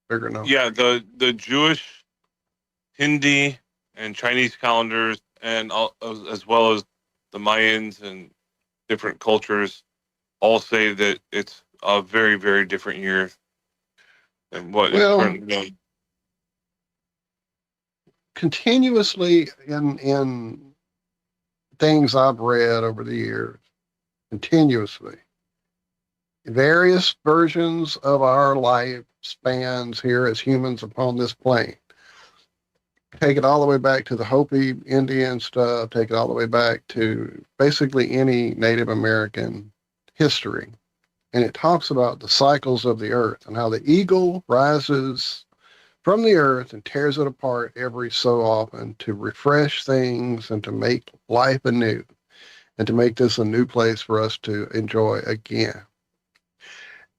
bigger number. Yeah, the Jewish, Hindi, and Chinese calendars, and as well as the Mayans and different cultures, all say that it's a very, very different year than what is currently known. Continuously in things I've read over the years, continuously, various versions of our lifespans here as humans upon this plane. Take it all the way back to the Hopi Indian stuff, take it all the way back to basically any Native American history. And it talks about the cycles of the earth and how the eagle rises from the earth and tears it apart every so often to refresh things and to make life anew and to make this a new place for us to enjoy again.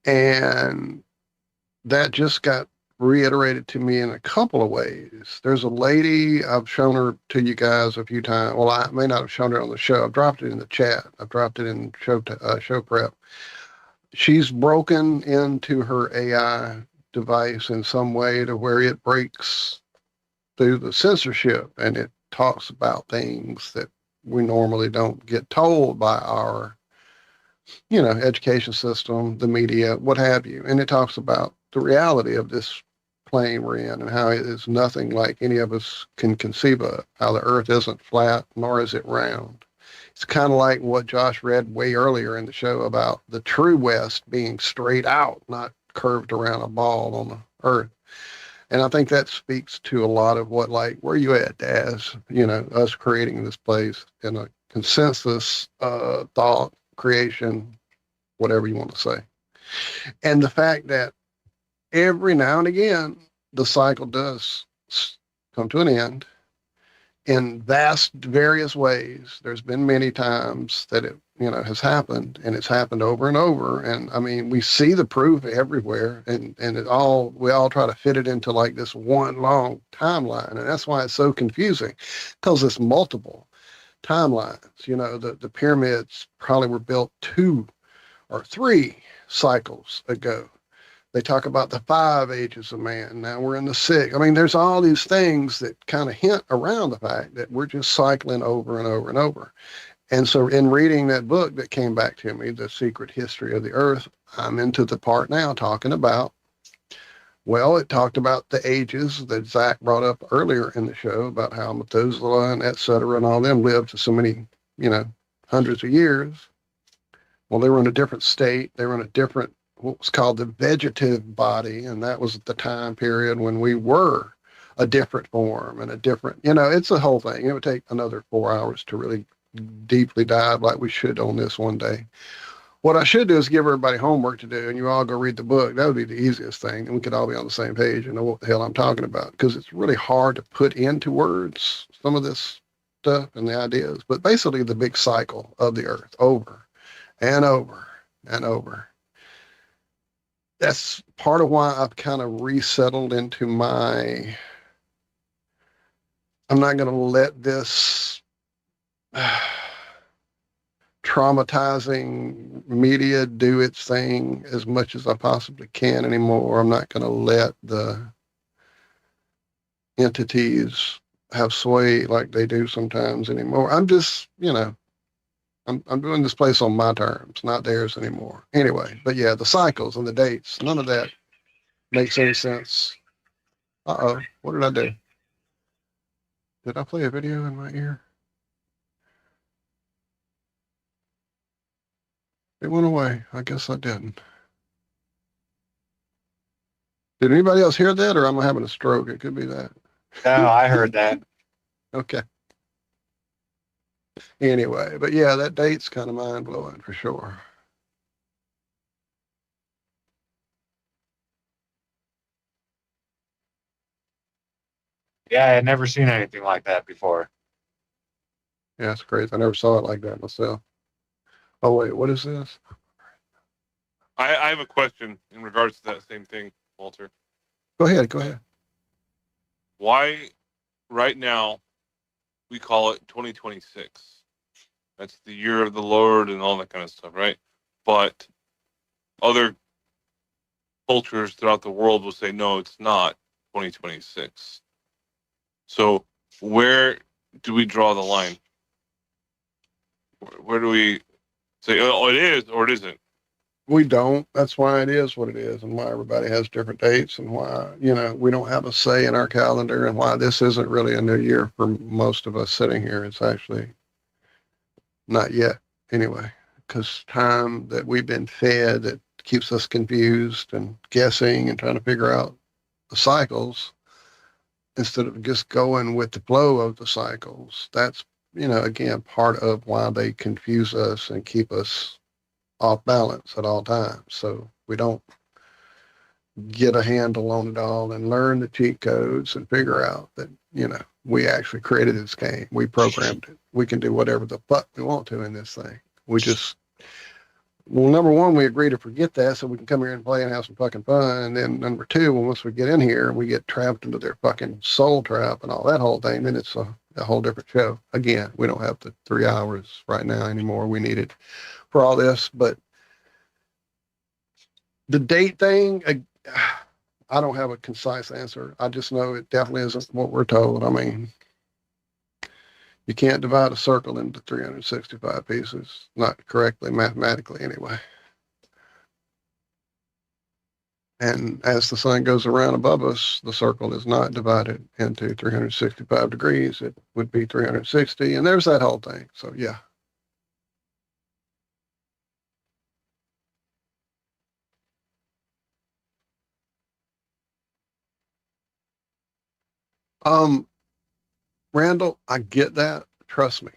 And that just got reiterated to me in a couple of ways. There's a lady, I've shown her to you guys a few times. Well, I may not have shown her on the show. I've dropped it in the chat. I've dropped it in show prep. She's broken into her AI device in some way to where it breaks through the censorship and it talks about things that we normally don't get told by our education system, the media, what have you. And it talks about the reality of this plane we're in and how it is nothing like any of us can conceive of, how the earth isn't flat, nor is it round. It's kind of like what Josh read way earlier in the show about the true West being straight out, not curved around a ball on the earth. And I think that speaks to a lot of what, like, where you at, Daz? Us creating this place in a consensus thought, creation, whatever you want to say. And the fact that every now and again, the cycle does come to an end in vast various ways. There's been many times that it, has happened, and it's happened over and over. And I mean, we see the proof everywhere, and we all try to fit it into like this one long timeline. And that's why it's so confusing, because it's multiple timelines. The pyramids probably were built 2 or 3 cycles ago. They talk about the 5 ages of man. Now we're in the 6. I mean, there's all these things that kind of hint around the fact that we're just cycling over and over and over. And so in reading that book that came back to me, The Secret History of the Earth, I'm into the part now talking about, well, it talked about the ages that Zack brought up earlier in the show about how Methuselah and et cetera and all them lived to so many, hundreds of years. Well, they were in a different state. They were in a different, what was called the vegetative body. And that was the time period when we were a different form and a different, it's a whole thing. It would take another 4 hours to really deeply dive like we should on this one day. What I should do is give everybody homework to do, and you all go read the book. That would be the easiest thing, and we could all be on the same page and know what the hell I'm talking about, because it's really hard to put into words some of this stuff and the ideas. But basically, the big cycle of the earth, over and over and over. That's part of why I've kind of resettled into my, I'm not going to let this traumatizing media do its thing as much as I possibly can anymore. I'm not going to let the entities have sway like they do sometimes anymore. I'm just, I'm doing this place on my terms, not theirs anymore. Anyway, but yeah, the cycles and the dates, none of that makes any sense. Uh-oh, what did I do? Did I play a video in my ear? It went away. I guess I didn't. Did anybody else hear that, or am I having a stroke? It could be that. No, I heard that. Okay. Anyway, but yeah, that date's kind of mind-blowing for sure. Yeah, I had never seen anything like that before. Yeah, it's crazy. I never saw it like that myself. Oh, wait, what is this? I have a question in regards to that same thing, Walter. Go ahead. Why, right now, we call it 2026? That's the year of the Lord and all that kind of stuff, right? But other cultures throughout the world will say, no, it's not 2026. So where do we draw the line? Where do we say, oh, it is or it isn't? We don't. That's why it is what it is, and why everybody has different dates, and why, we don't have a say in our calendar, and why this isn't really a new year for most of us sitting here. It's actually not yet, anyway, because time that we've been fed that keeps us confused and guessing and trying to figure out the cycles instead of just going with the flow of the cycles. That's, again, part of why they confuse us and keep us off balance at all times. So we don't get a handle on it all and learn the cheat codes and figure out that, we actually created this game. We programmed it. We can do whatever the fuck we want to in this thing. We just, well, number one, we agree to forget that so we can come here and play and have some fucking fun. And then number two, once we get in here and we get trapped into their fucking soul trap and all that whole thing, then it's a whole different show. Again, we don't have the 3 hours right now anymore. We need it for all this. But the date thing, I don't have a concise answer. I just know it definitely isn't what we're told. I mean, You can't divide a circle into 365 pieces, not correctly mathematically anyway. And as the sun goes around above us, the circle is not divided into 365 degrees. It would be 360, and there's that whole thing. So yeah. Randall, I get that. Trust me.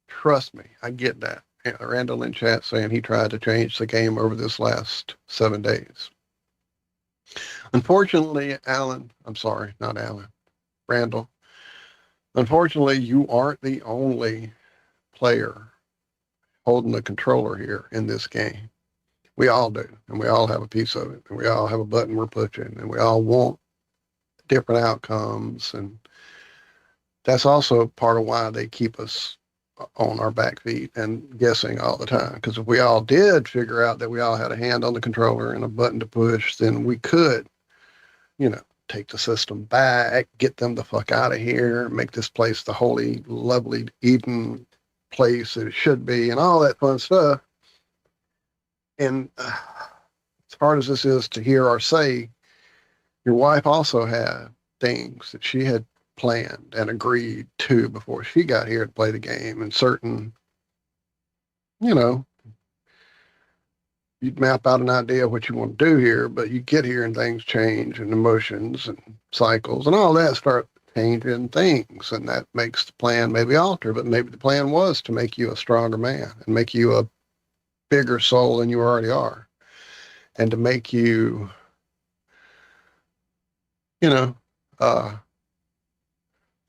Trust me. I get that. Yeah, Randall in chat saying he tried to change the game over this last 7 days. Unfortunately, Alan, I'm sorry, not Alan, Randall. Unfortunately, you aren't the only player holding the controller here in this game. We all do, and we all have a piece of it, and we all have a button we're pushing, and we all want different outcomes, and that's also part of why they keep us on our back feet and guessing all the time. Because if we all did figure out that we all had a hand on the controller and a button to push, then we could, take the system back, get them the fuck out of here, make this place the holy, lovely Eden place that it should be, and all that fun stuff. And as hard as this is to hear or say, your wife also had things that she had planned and agreed to before she got here to play the game, and certain, you'd map out an idea of what you want to do here, but you get here and things change, and emotions and cycles and all that start changing things, and that makes the plan maybe alter. But maybe the plan was to make you a stronger man and make you a bigger soul than you already are, and to make you,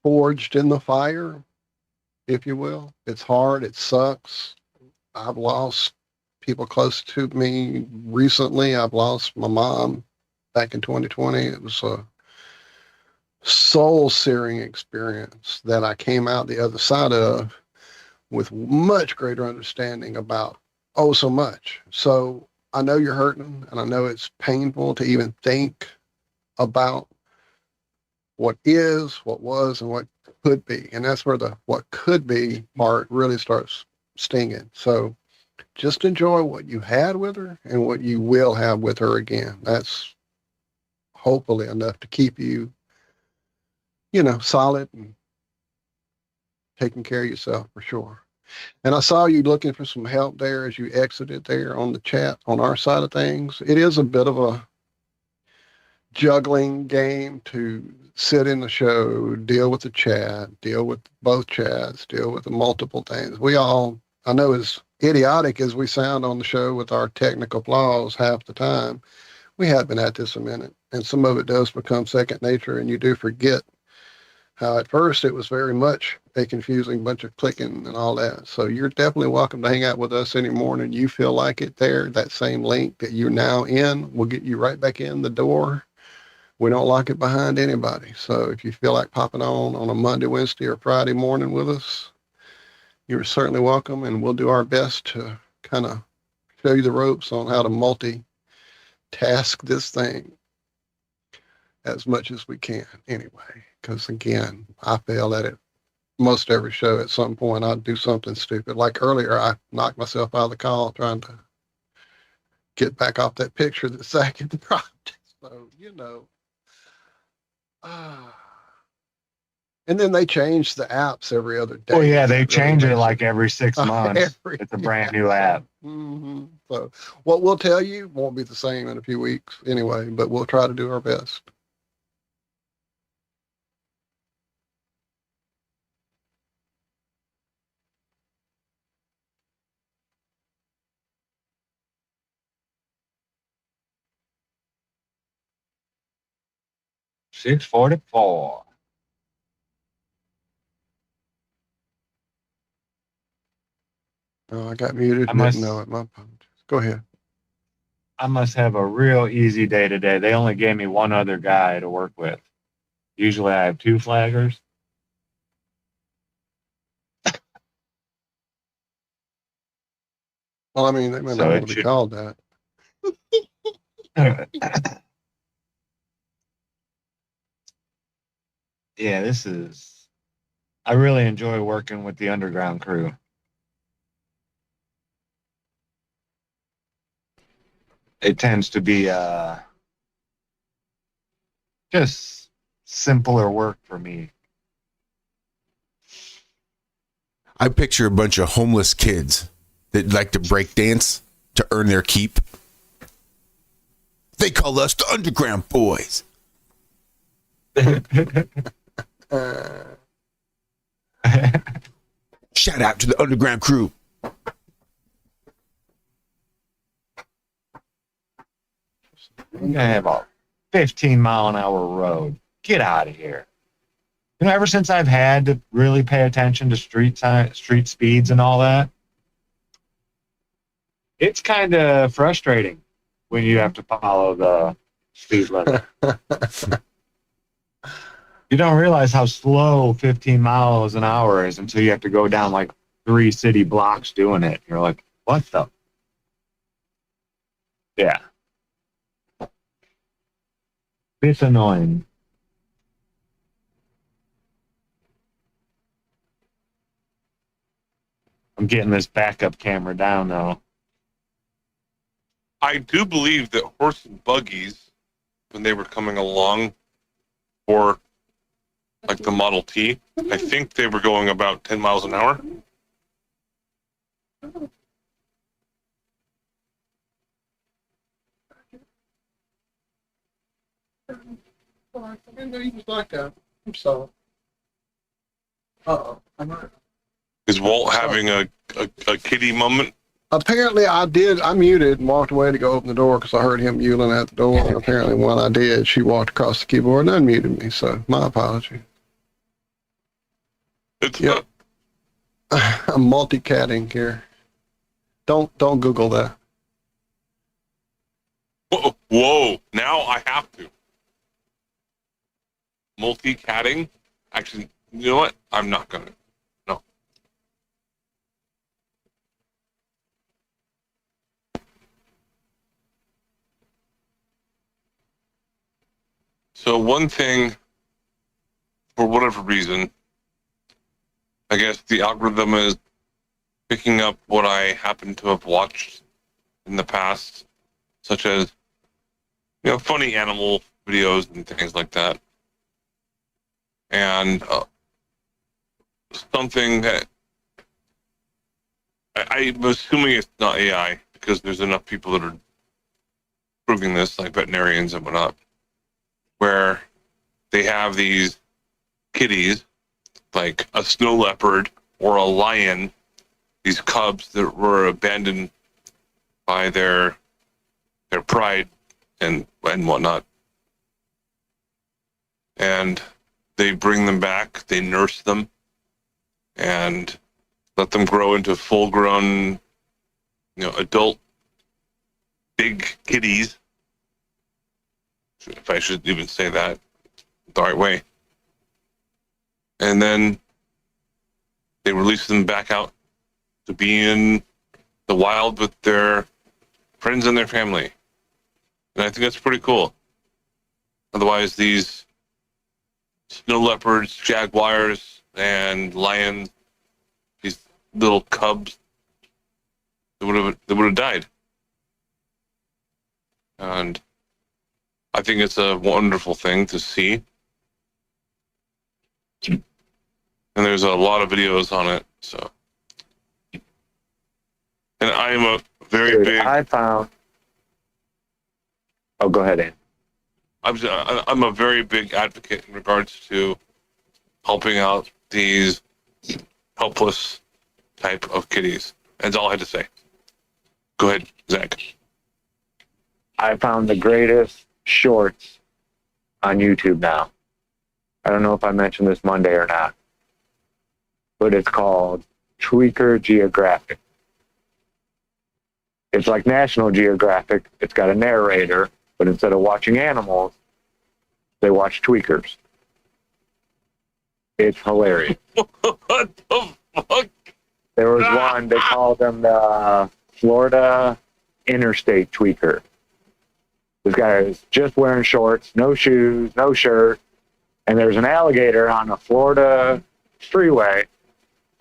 forged in the fire, if you will. It's hard. It sucks. I've lost people close to me recently. I've lost my mom back in 2020. It was a soul-searing experience that I came out the other side of with much greater understanding about so much. So I know you're hurting, and I know it's painful to even think about what is, what was, and what could be. And that's where the what could be part really starts stinging. So just enjoy what you had with her and what you will have with her again. That's hopefully enough to keep you, solid and taking care of yourself for sure. And I saw you looking for some help there as you exited there on the chat on our side of things. It is a bit of a juggling game to sit in the show, deal with the chat, deal with both chats, deal with the multiple things. I know as idiotic as we sound on the show with our technical flaws half the time, we have been at this a minute, and some of it does become second nature, and you do forget how at first it was very much a confusing bunch of clicking and all that. So you're definitely welcome to hang out with us any morning you feel like it there. That same link that you're now in will get you right back in the door. We don't lock it behind anybody. So if you feel like popping on a Monday, Wednesday, or Friday morning with us, you're certainly welcome, and we'll do our best to kind of show you the ropes on how to multitask this thing as much as we can anyway. Because again, I fail at it most every show. At some point, I'd do something stupid. Like earlier, I knocked myself out of the call trying to get back off that picture that Zack had dropped. So, and then they change the apps every other day. Oh yeah, they change it like every 6 months. It's a brand new app. Mm-hmm. So what we'll tell you won't be the same in a few weeks anyway, but we'll try to do our best. $6.44. Oh, I got muted. Didn't know it. My apologies. Go ahead. I must have a real easy day today. They only gave me one other guy to work with. Usually I have 2 flaggers. Well, I mean, they may not want to be called that. Yeah, this is. I really enjoy working with the underground crew. It tends to be just simpler work for me. I picture a bunch of homeless kids that like to break dance to earn their keep. They call us the Underground Boys. Shout out to the underground crew. We're gonna have a 15-mile-an-hour road. Get out of here. You know, ever since I've had to really pay attention to street speeds and all that, it's kind of frustrating when you have to follow the speed limit. You don't realize how slow 15 miles an hour is until you have to go down like 3 city blocks doing it. You're like, what the? Yeah. It's annoying. I'm getting this backup camera down though. I do believe that horse and buggies, when they were coming along for like the Model T, I think they were going about 10 miles an hour. Is Walt having a kitty moment? Apparently, I did. I muted and walked away to go open the door because I heard him mewling at the door. And apparently, when I did, she walked across the keyboard and unmuted me. So, my apology. Yep. I'm multi-catting here. Don't Google that. Whoa! Now I have to. Multi-catting? Actually, you know what? I'm not gonna. No. So one thing, for whatever reason, I guess the algorithm is picking up what I happen to have watched in the past, such as, you know, funny animal videos and things like that. And something that I'm assuming it's not AI because there's enough people that are proving this, like veterinarians and whatnot, where they have these kitties, like a snow leopard or a lion, these cubs that were abandoned by their pride and whatnot. And they bring them back, they nurse them, and let them grow into full-grown, you know, adult big kitties, if I should even say that the right way. And then they release them back out to be in the wild with their friends and their family. And I think that's pretty cool. Otherwise, these snow leopards, jaguars, and lions, these little cubs, they would have died. And I think it's a wonderful thing to see. And there's a lot of videos on it, so. And I am a very big. I found. Oh, go ahead, Ann. I'm a very big advocate in regards to helping out these helpless type of kitties. That's all I had to say. Go ahead, Zach. I found the greatest shorts on YouTube now. I don't know if I mentioned this Monday or not, but it's called Tweaker Geographic. It's like National Geographic. It's got a narrator, but instead of watching animals, they watch tweakers. It's hilarious. What the fuck? There was one, they called them the Florida Interstate Tweaker. This guy is just wearing shorts, no shoes, no shirt, and there's an alligator on a Florida freeway,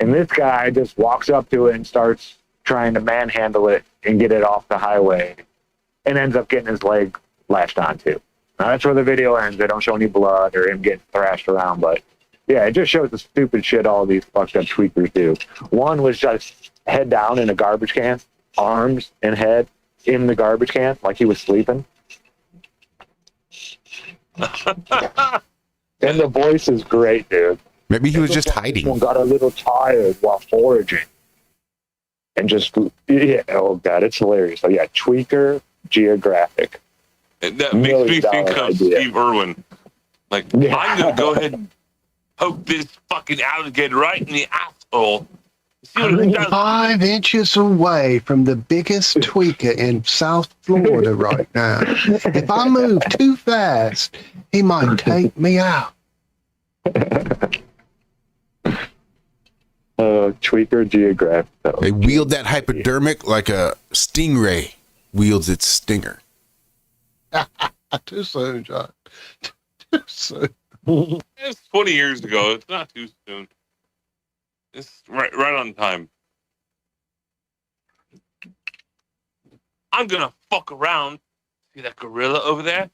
and this guy just walks up to it and starts trying to manhandle it and get it off the highway, and ends up getting his leg latched onto. Now that's where the video ends. They don't show any blood or him getting thrashed around, but yeah, it just shows the stupid shit all these fucked up tweakers do. One was just head down in a garbage can, arms and head in the garbage can like he was sleeping. And the voice is great, dude. Maybe he was just hiding. One got a little tired while foraging. And just, yeah, oh God, it's hilarious. So yeah, Tweaker Geographic. That makes me think of Steve Irwin. Like, I'm going to go ahead and poke this fucking alligator right in the asshole. See what it does. 5 inches away from the biggest tweaker in South Florida right now. If I move too fast, he might take me out. Tweaker Geographic. They wield that hypodermic like a stingray wields its stinger. Too soon, John. Too soon. It's 20 years ago. It's not too soon. It's right on time. I'm gonna fuck around. See that gorilla over there?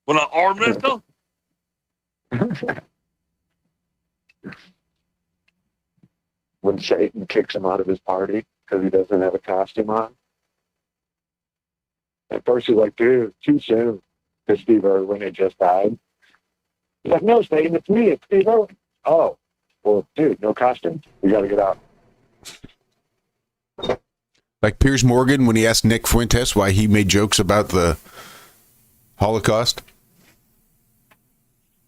When I arm wrestle? When Satan kicks him out of his party because he doesn't have a costume on. At first he's like, dude, too soon. Because Steve Irwin had just died. He's like, no, Satan, it's me. It's Steve Irwin. Oh, well, dude, no costume. We got to get out. Like Piers Morgan when he asked Nick Fuentes why he made jokes about the Holocaust.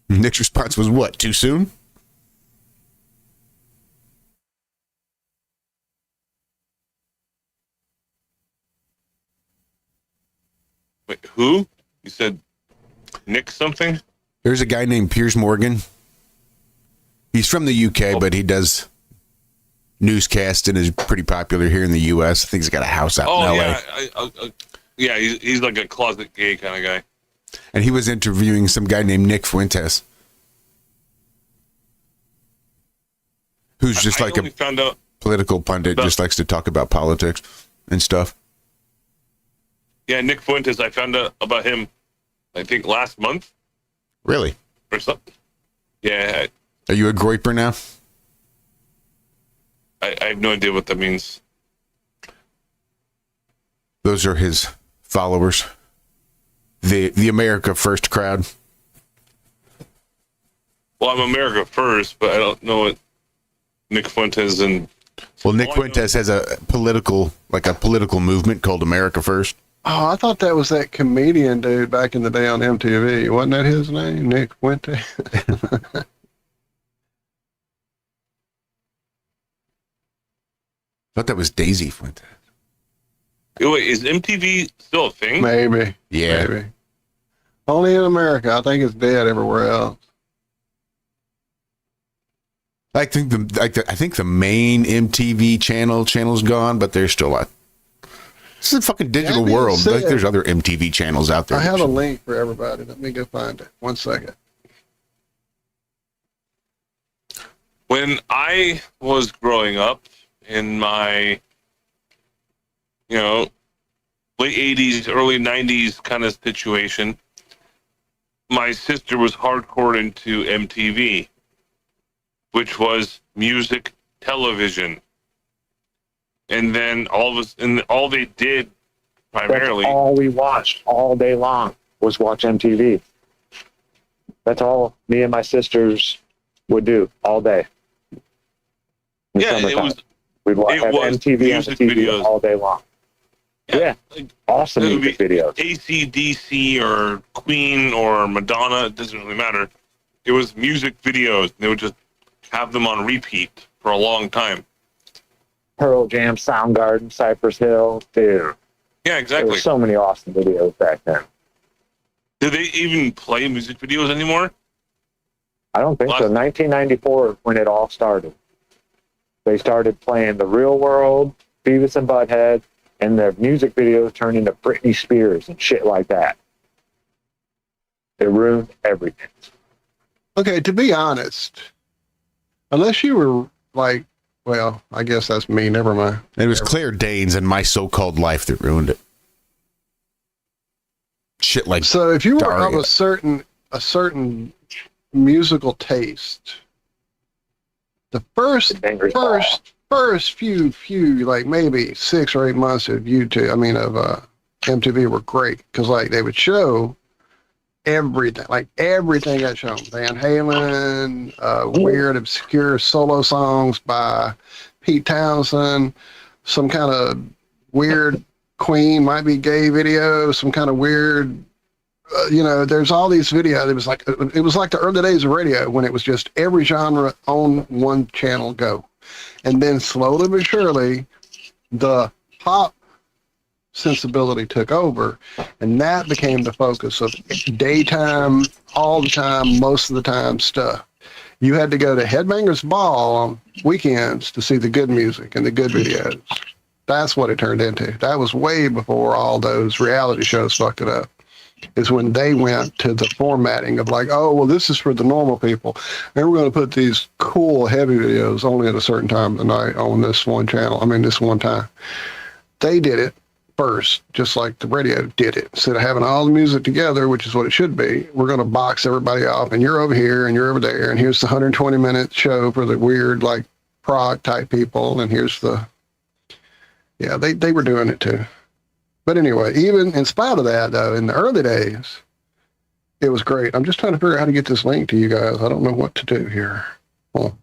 Nick's response was, what, too soon? Wait, who? You said Nick something? There's a guy named Piers Morgan. He's from the UK, but he does newscasts and is pretty popular here in the US. I think he's got a house out in LA. Yeah, he's like a closet gay kind of guy. And he was interviewing some guy named Nick Fuentes, who's just like a political pundit, just likes to talk about politics and stuff. Yeah, Nick Fuentes, I found out about him, I think, last month. Really? Or something. Yeah. Are you a groiper now? I have no idea what that means. Those are his followers. The America First crowd. Well, I'm America First, but I don't know what Nick Fuentes and... Well, Nick Fuentes has a political movement called America First. Oh, I thought that was that comedian dude back in the day on MTV. Wasn't that his name? Nick Fuentes? I thought that was Daisy Fuentes. Wait, is MTV still a thing? Maybe. Yeah. Maybe. Only in America. I think it's dead everywhere else. I think the main MTV channel's gone, but there's still a. This is a fucking digital world. Like, there's other MTV channels out there. I have a link for everybody. Let me go find it. 1 second. When I was growing up in my, late 80s, early 90s kind of situation, my sister was hardcore into MTV, which was music television. And then all they did primarily. That's all we watched all day long was watch MTV. That's all me and my sisters would do all day. Yeah, we'd watch MTV on the TV videos all day long. Yeah, awesome music videos. AC/DC or Queen or Madonna, it doesn't really matter. It was music videos. They would just have them on repeat for a long time. Pearl Jam, Soundgarden, Cypress Hill, dude. Yeah, exactly. There were so many awesome videos back then. Do they even play music videos anymore? I don't think so. 1994 when it all started. They started playing The Real World, Beavis and Butthead, and their music videos turned into Britney Spears and shit like that. It ruined everything. Okay, to be honest, Unless you were like, well, I guess that's me. Never mind. It was Claire Danes and My So-Called Life that ruined it. Shit like so. If you were Daria. of a certain musical taste, the first few like maybe 6 or 8 months of MTV were great because like they would show everything got shown. Van Halen, weird obscure solo songs by Pete Townsend, some kind of weird Queen might be gay video, some kind of weird there's all these videos. It was like the early days of radio when it was just every genre on one channel go. And then slowly but surely the pop sensibility took over, and that became the focus of daytime, all the time, most of the time stuff. You had to go to Headbangers Ball on weekends to see the good music and the good videos. That's what it turned into. That was way before all those reality shows fucked it up. Is when they went to the formatting of like, oh, well, this is for the normal people. And we're going to put these cool, heavy videos only at a certain time of the night on this one channel. This one time. They did it first, just like the radio did it. Instead of having all the music together, which is what it should be, we're going to box everybody off, and you're over here, and you're over there, and here's the 120-minute show for the weird, like, prog type people, and here's the... Yeah, they were doing it too. But anyway, even in spite of that, though, in the early days, it was great. I'm just trying to figure out how to get this link to you guys. I don't know what to do here. Well,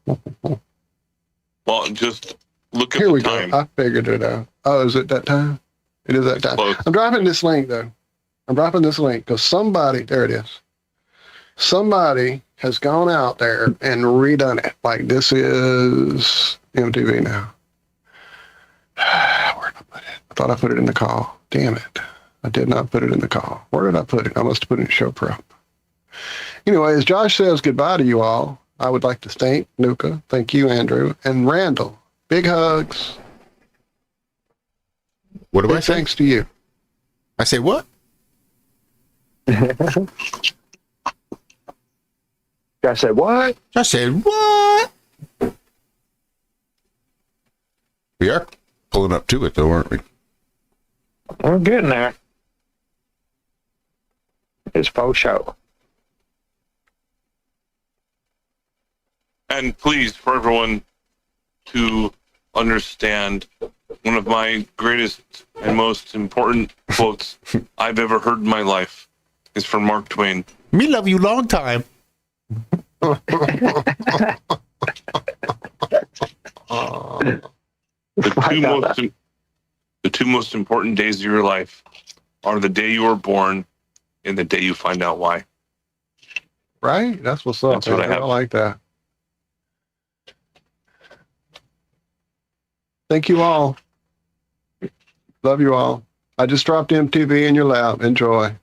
just look at here the we time. go. I figured it out. Oh, is it that time? It is that time. Close. I'm dropping this link, though. I'm dropping this link because somebody, there it is. Somebody has gone out there and redone it. Like, this is MTV now. Where did I put it? I thought I put it in the call. Damn it. I did not put it in the call. Where did I put it? I must have put it in show prep. Anyway, as Josh says goodbye to you all, I would like to thank Nuka, thank you, Andrew, and Randall. Big hugs. What do I say? Thanks to you. I say what? I said what? I said what? We are pulling up to it, though, aren't we? We're getting there. It's faux show. And please, for everyone to understand, one of my greatest and most important quotes I've ever heard in my life is from Mark Twain. Me love you long time. The two most important days of your life are the day you were born and the day you find out why. Right? That's what's up. That's what I have. I like that. Thank you all. Love you all. I just dropped MTV in your lap. Enjoy.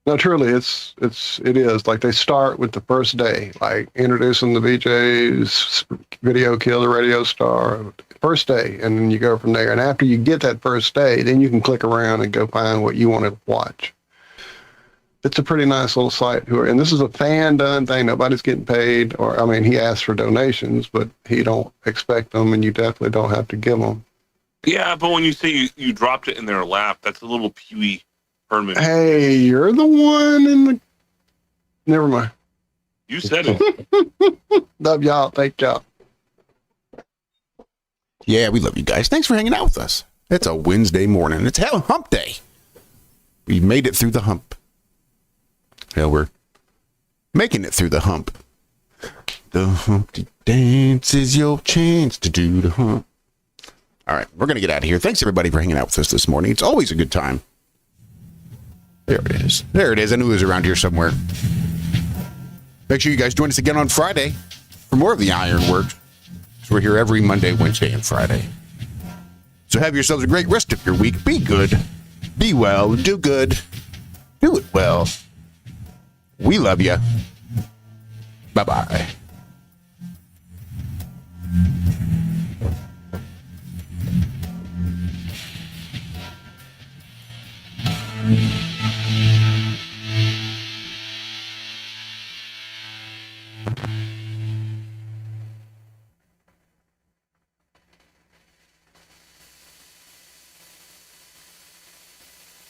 No, truly, it is like they start with the first day, like introducing the VJs, video kill the radio star, first day, and then you go from there. And after you get that first day, then you can click around and go find what you want to watch. It's a pretty nice little site. And this is a fan done thing. Nobody's getting paid, he asks for donations, but he don't expect them, and you definitely don't have to give them. Yeah, but when you say you dropped it in their lap, that's a little Pee-wee Herman. Hey, you're the one in the... Never mind. You said it. Love y'all. Thank y'all. Yeah, we love you guys. Thanks for hanging out with us. It's a Wednesday morning. It's hump day. We made it through the hump. Hell, we're making it through the hump. The Humpty Dance is your chance to do the hump. All right, we're going to get out of here. Thanks, everybody, for hanging out with us this morning. It's always a good time. There it is. There it is. I knew it was around here somewhere. Make sure you guys join us again on Friday for more of the Ironworks. So we're here every Monday, Wednesday, and Friday. So have yourselves a great rest of your week. Be good. Be well. Do good. Do it well. We love you. Bye-bye. Mm-hmm.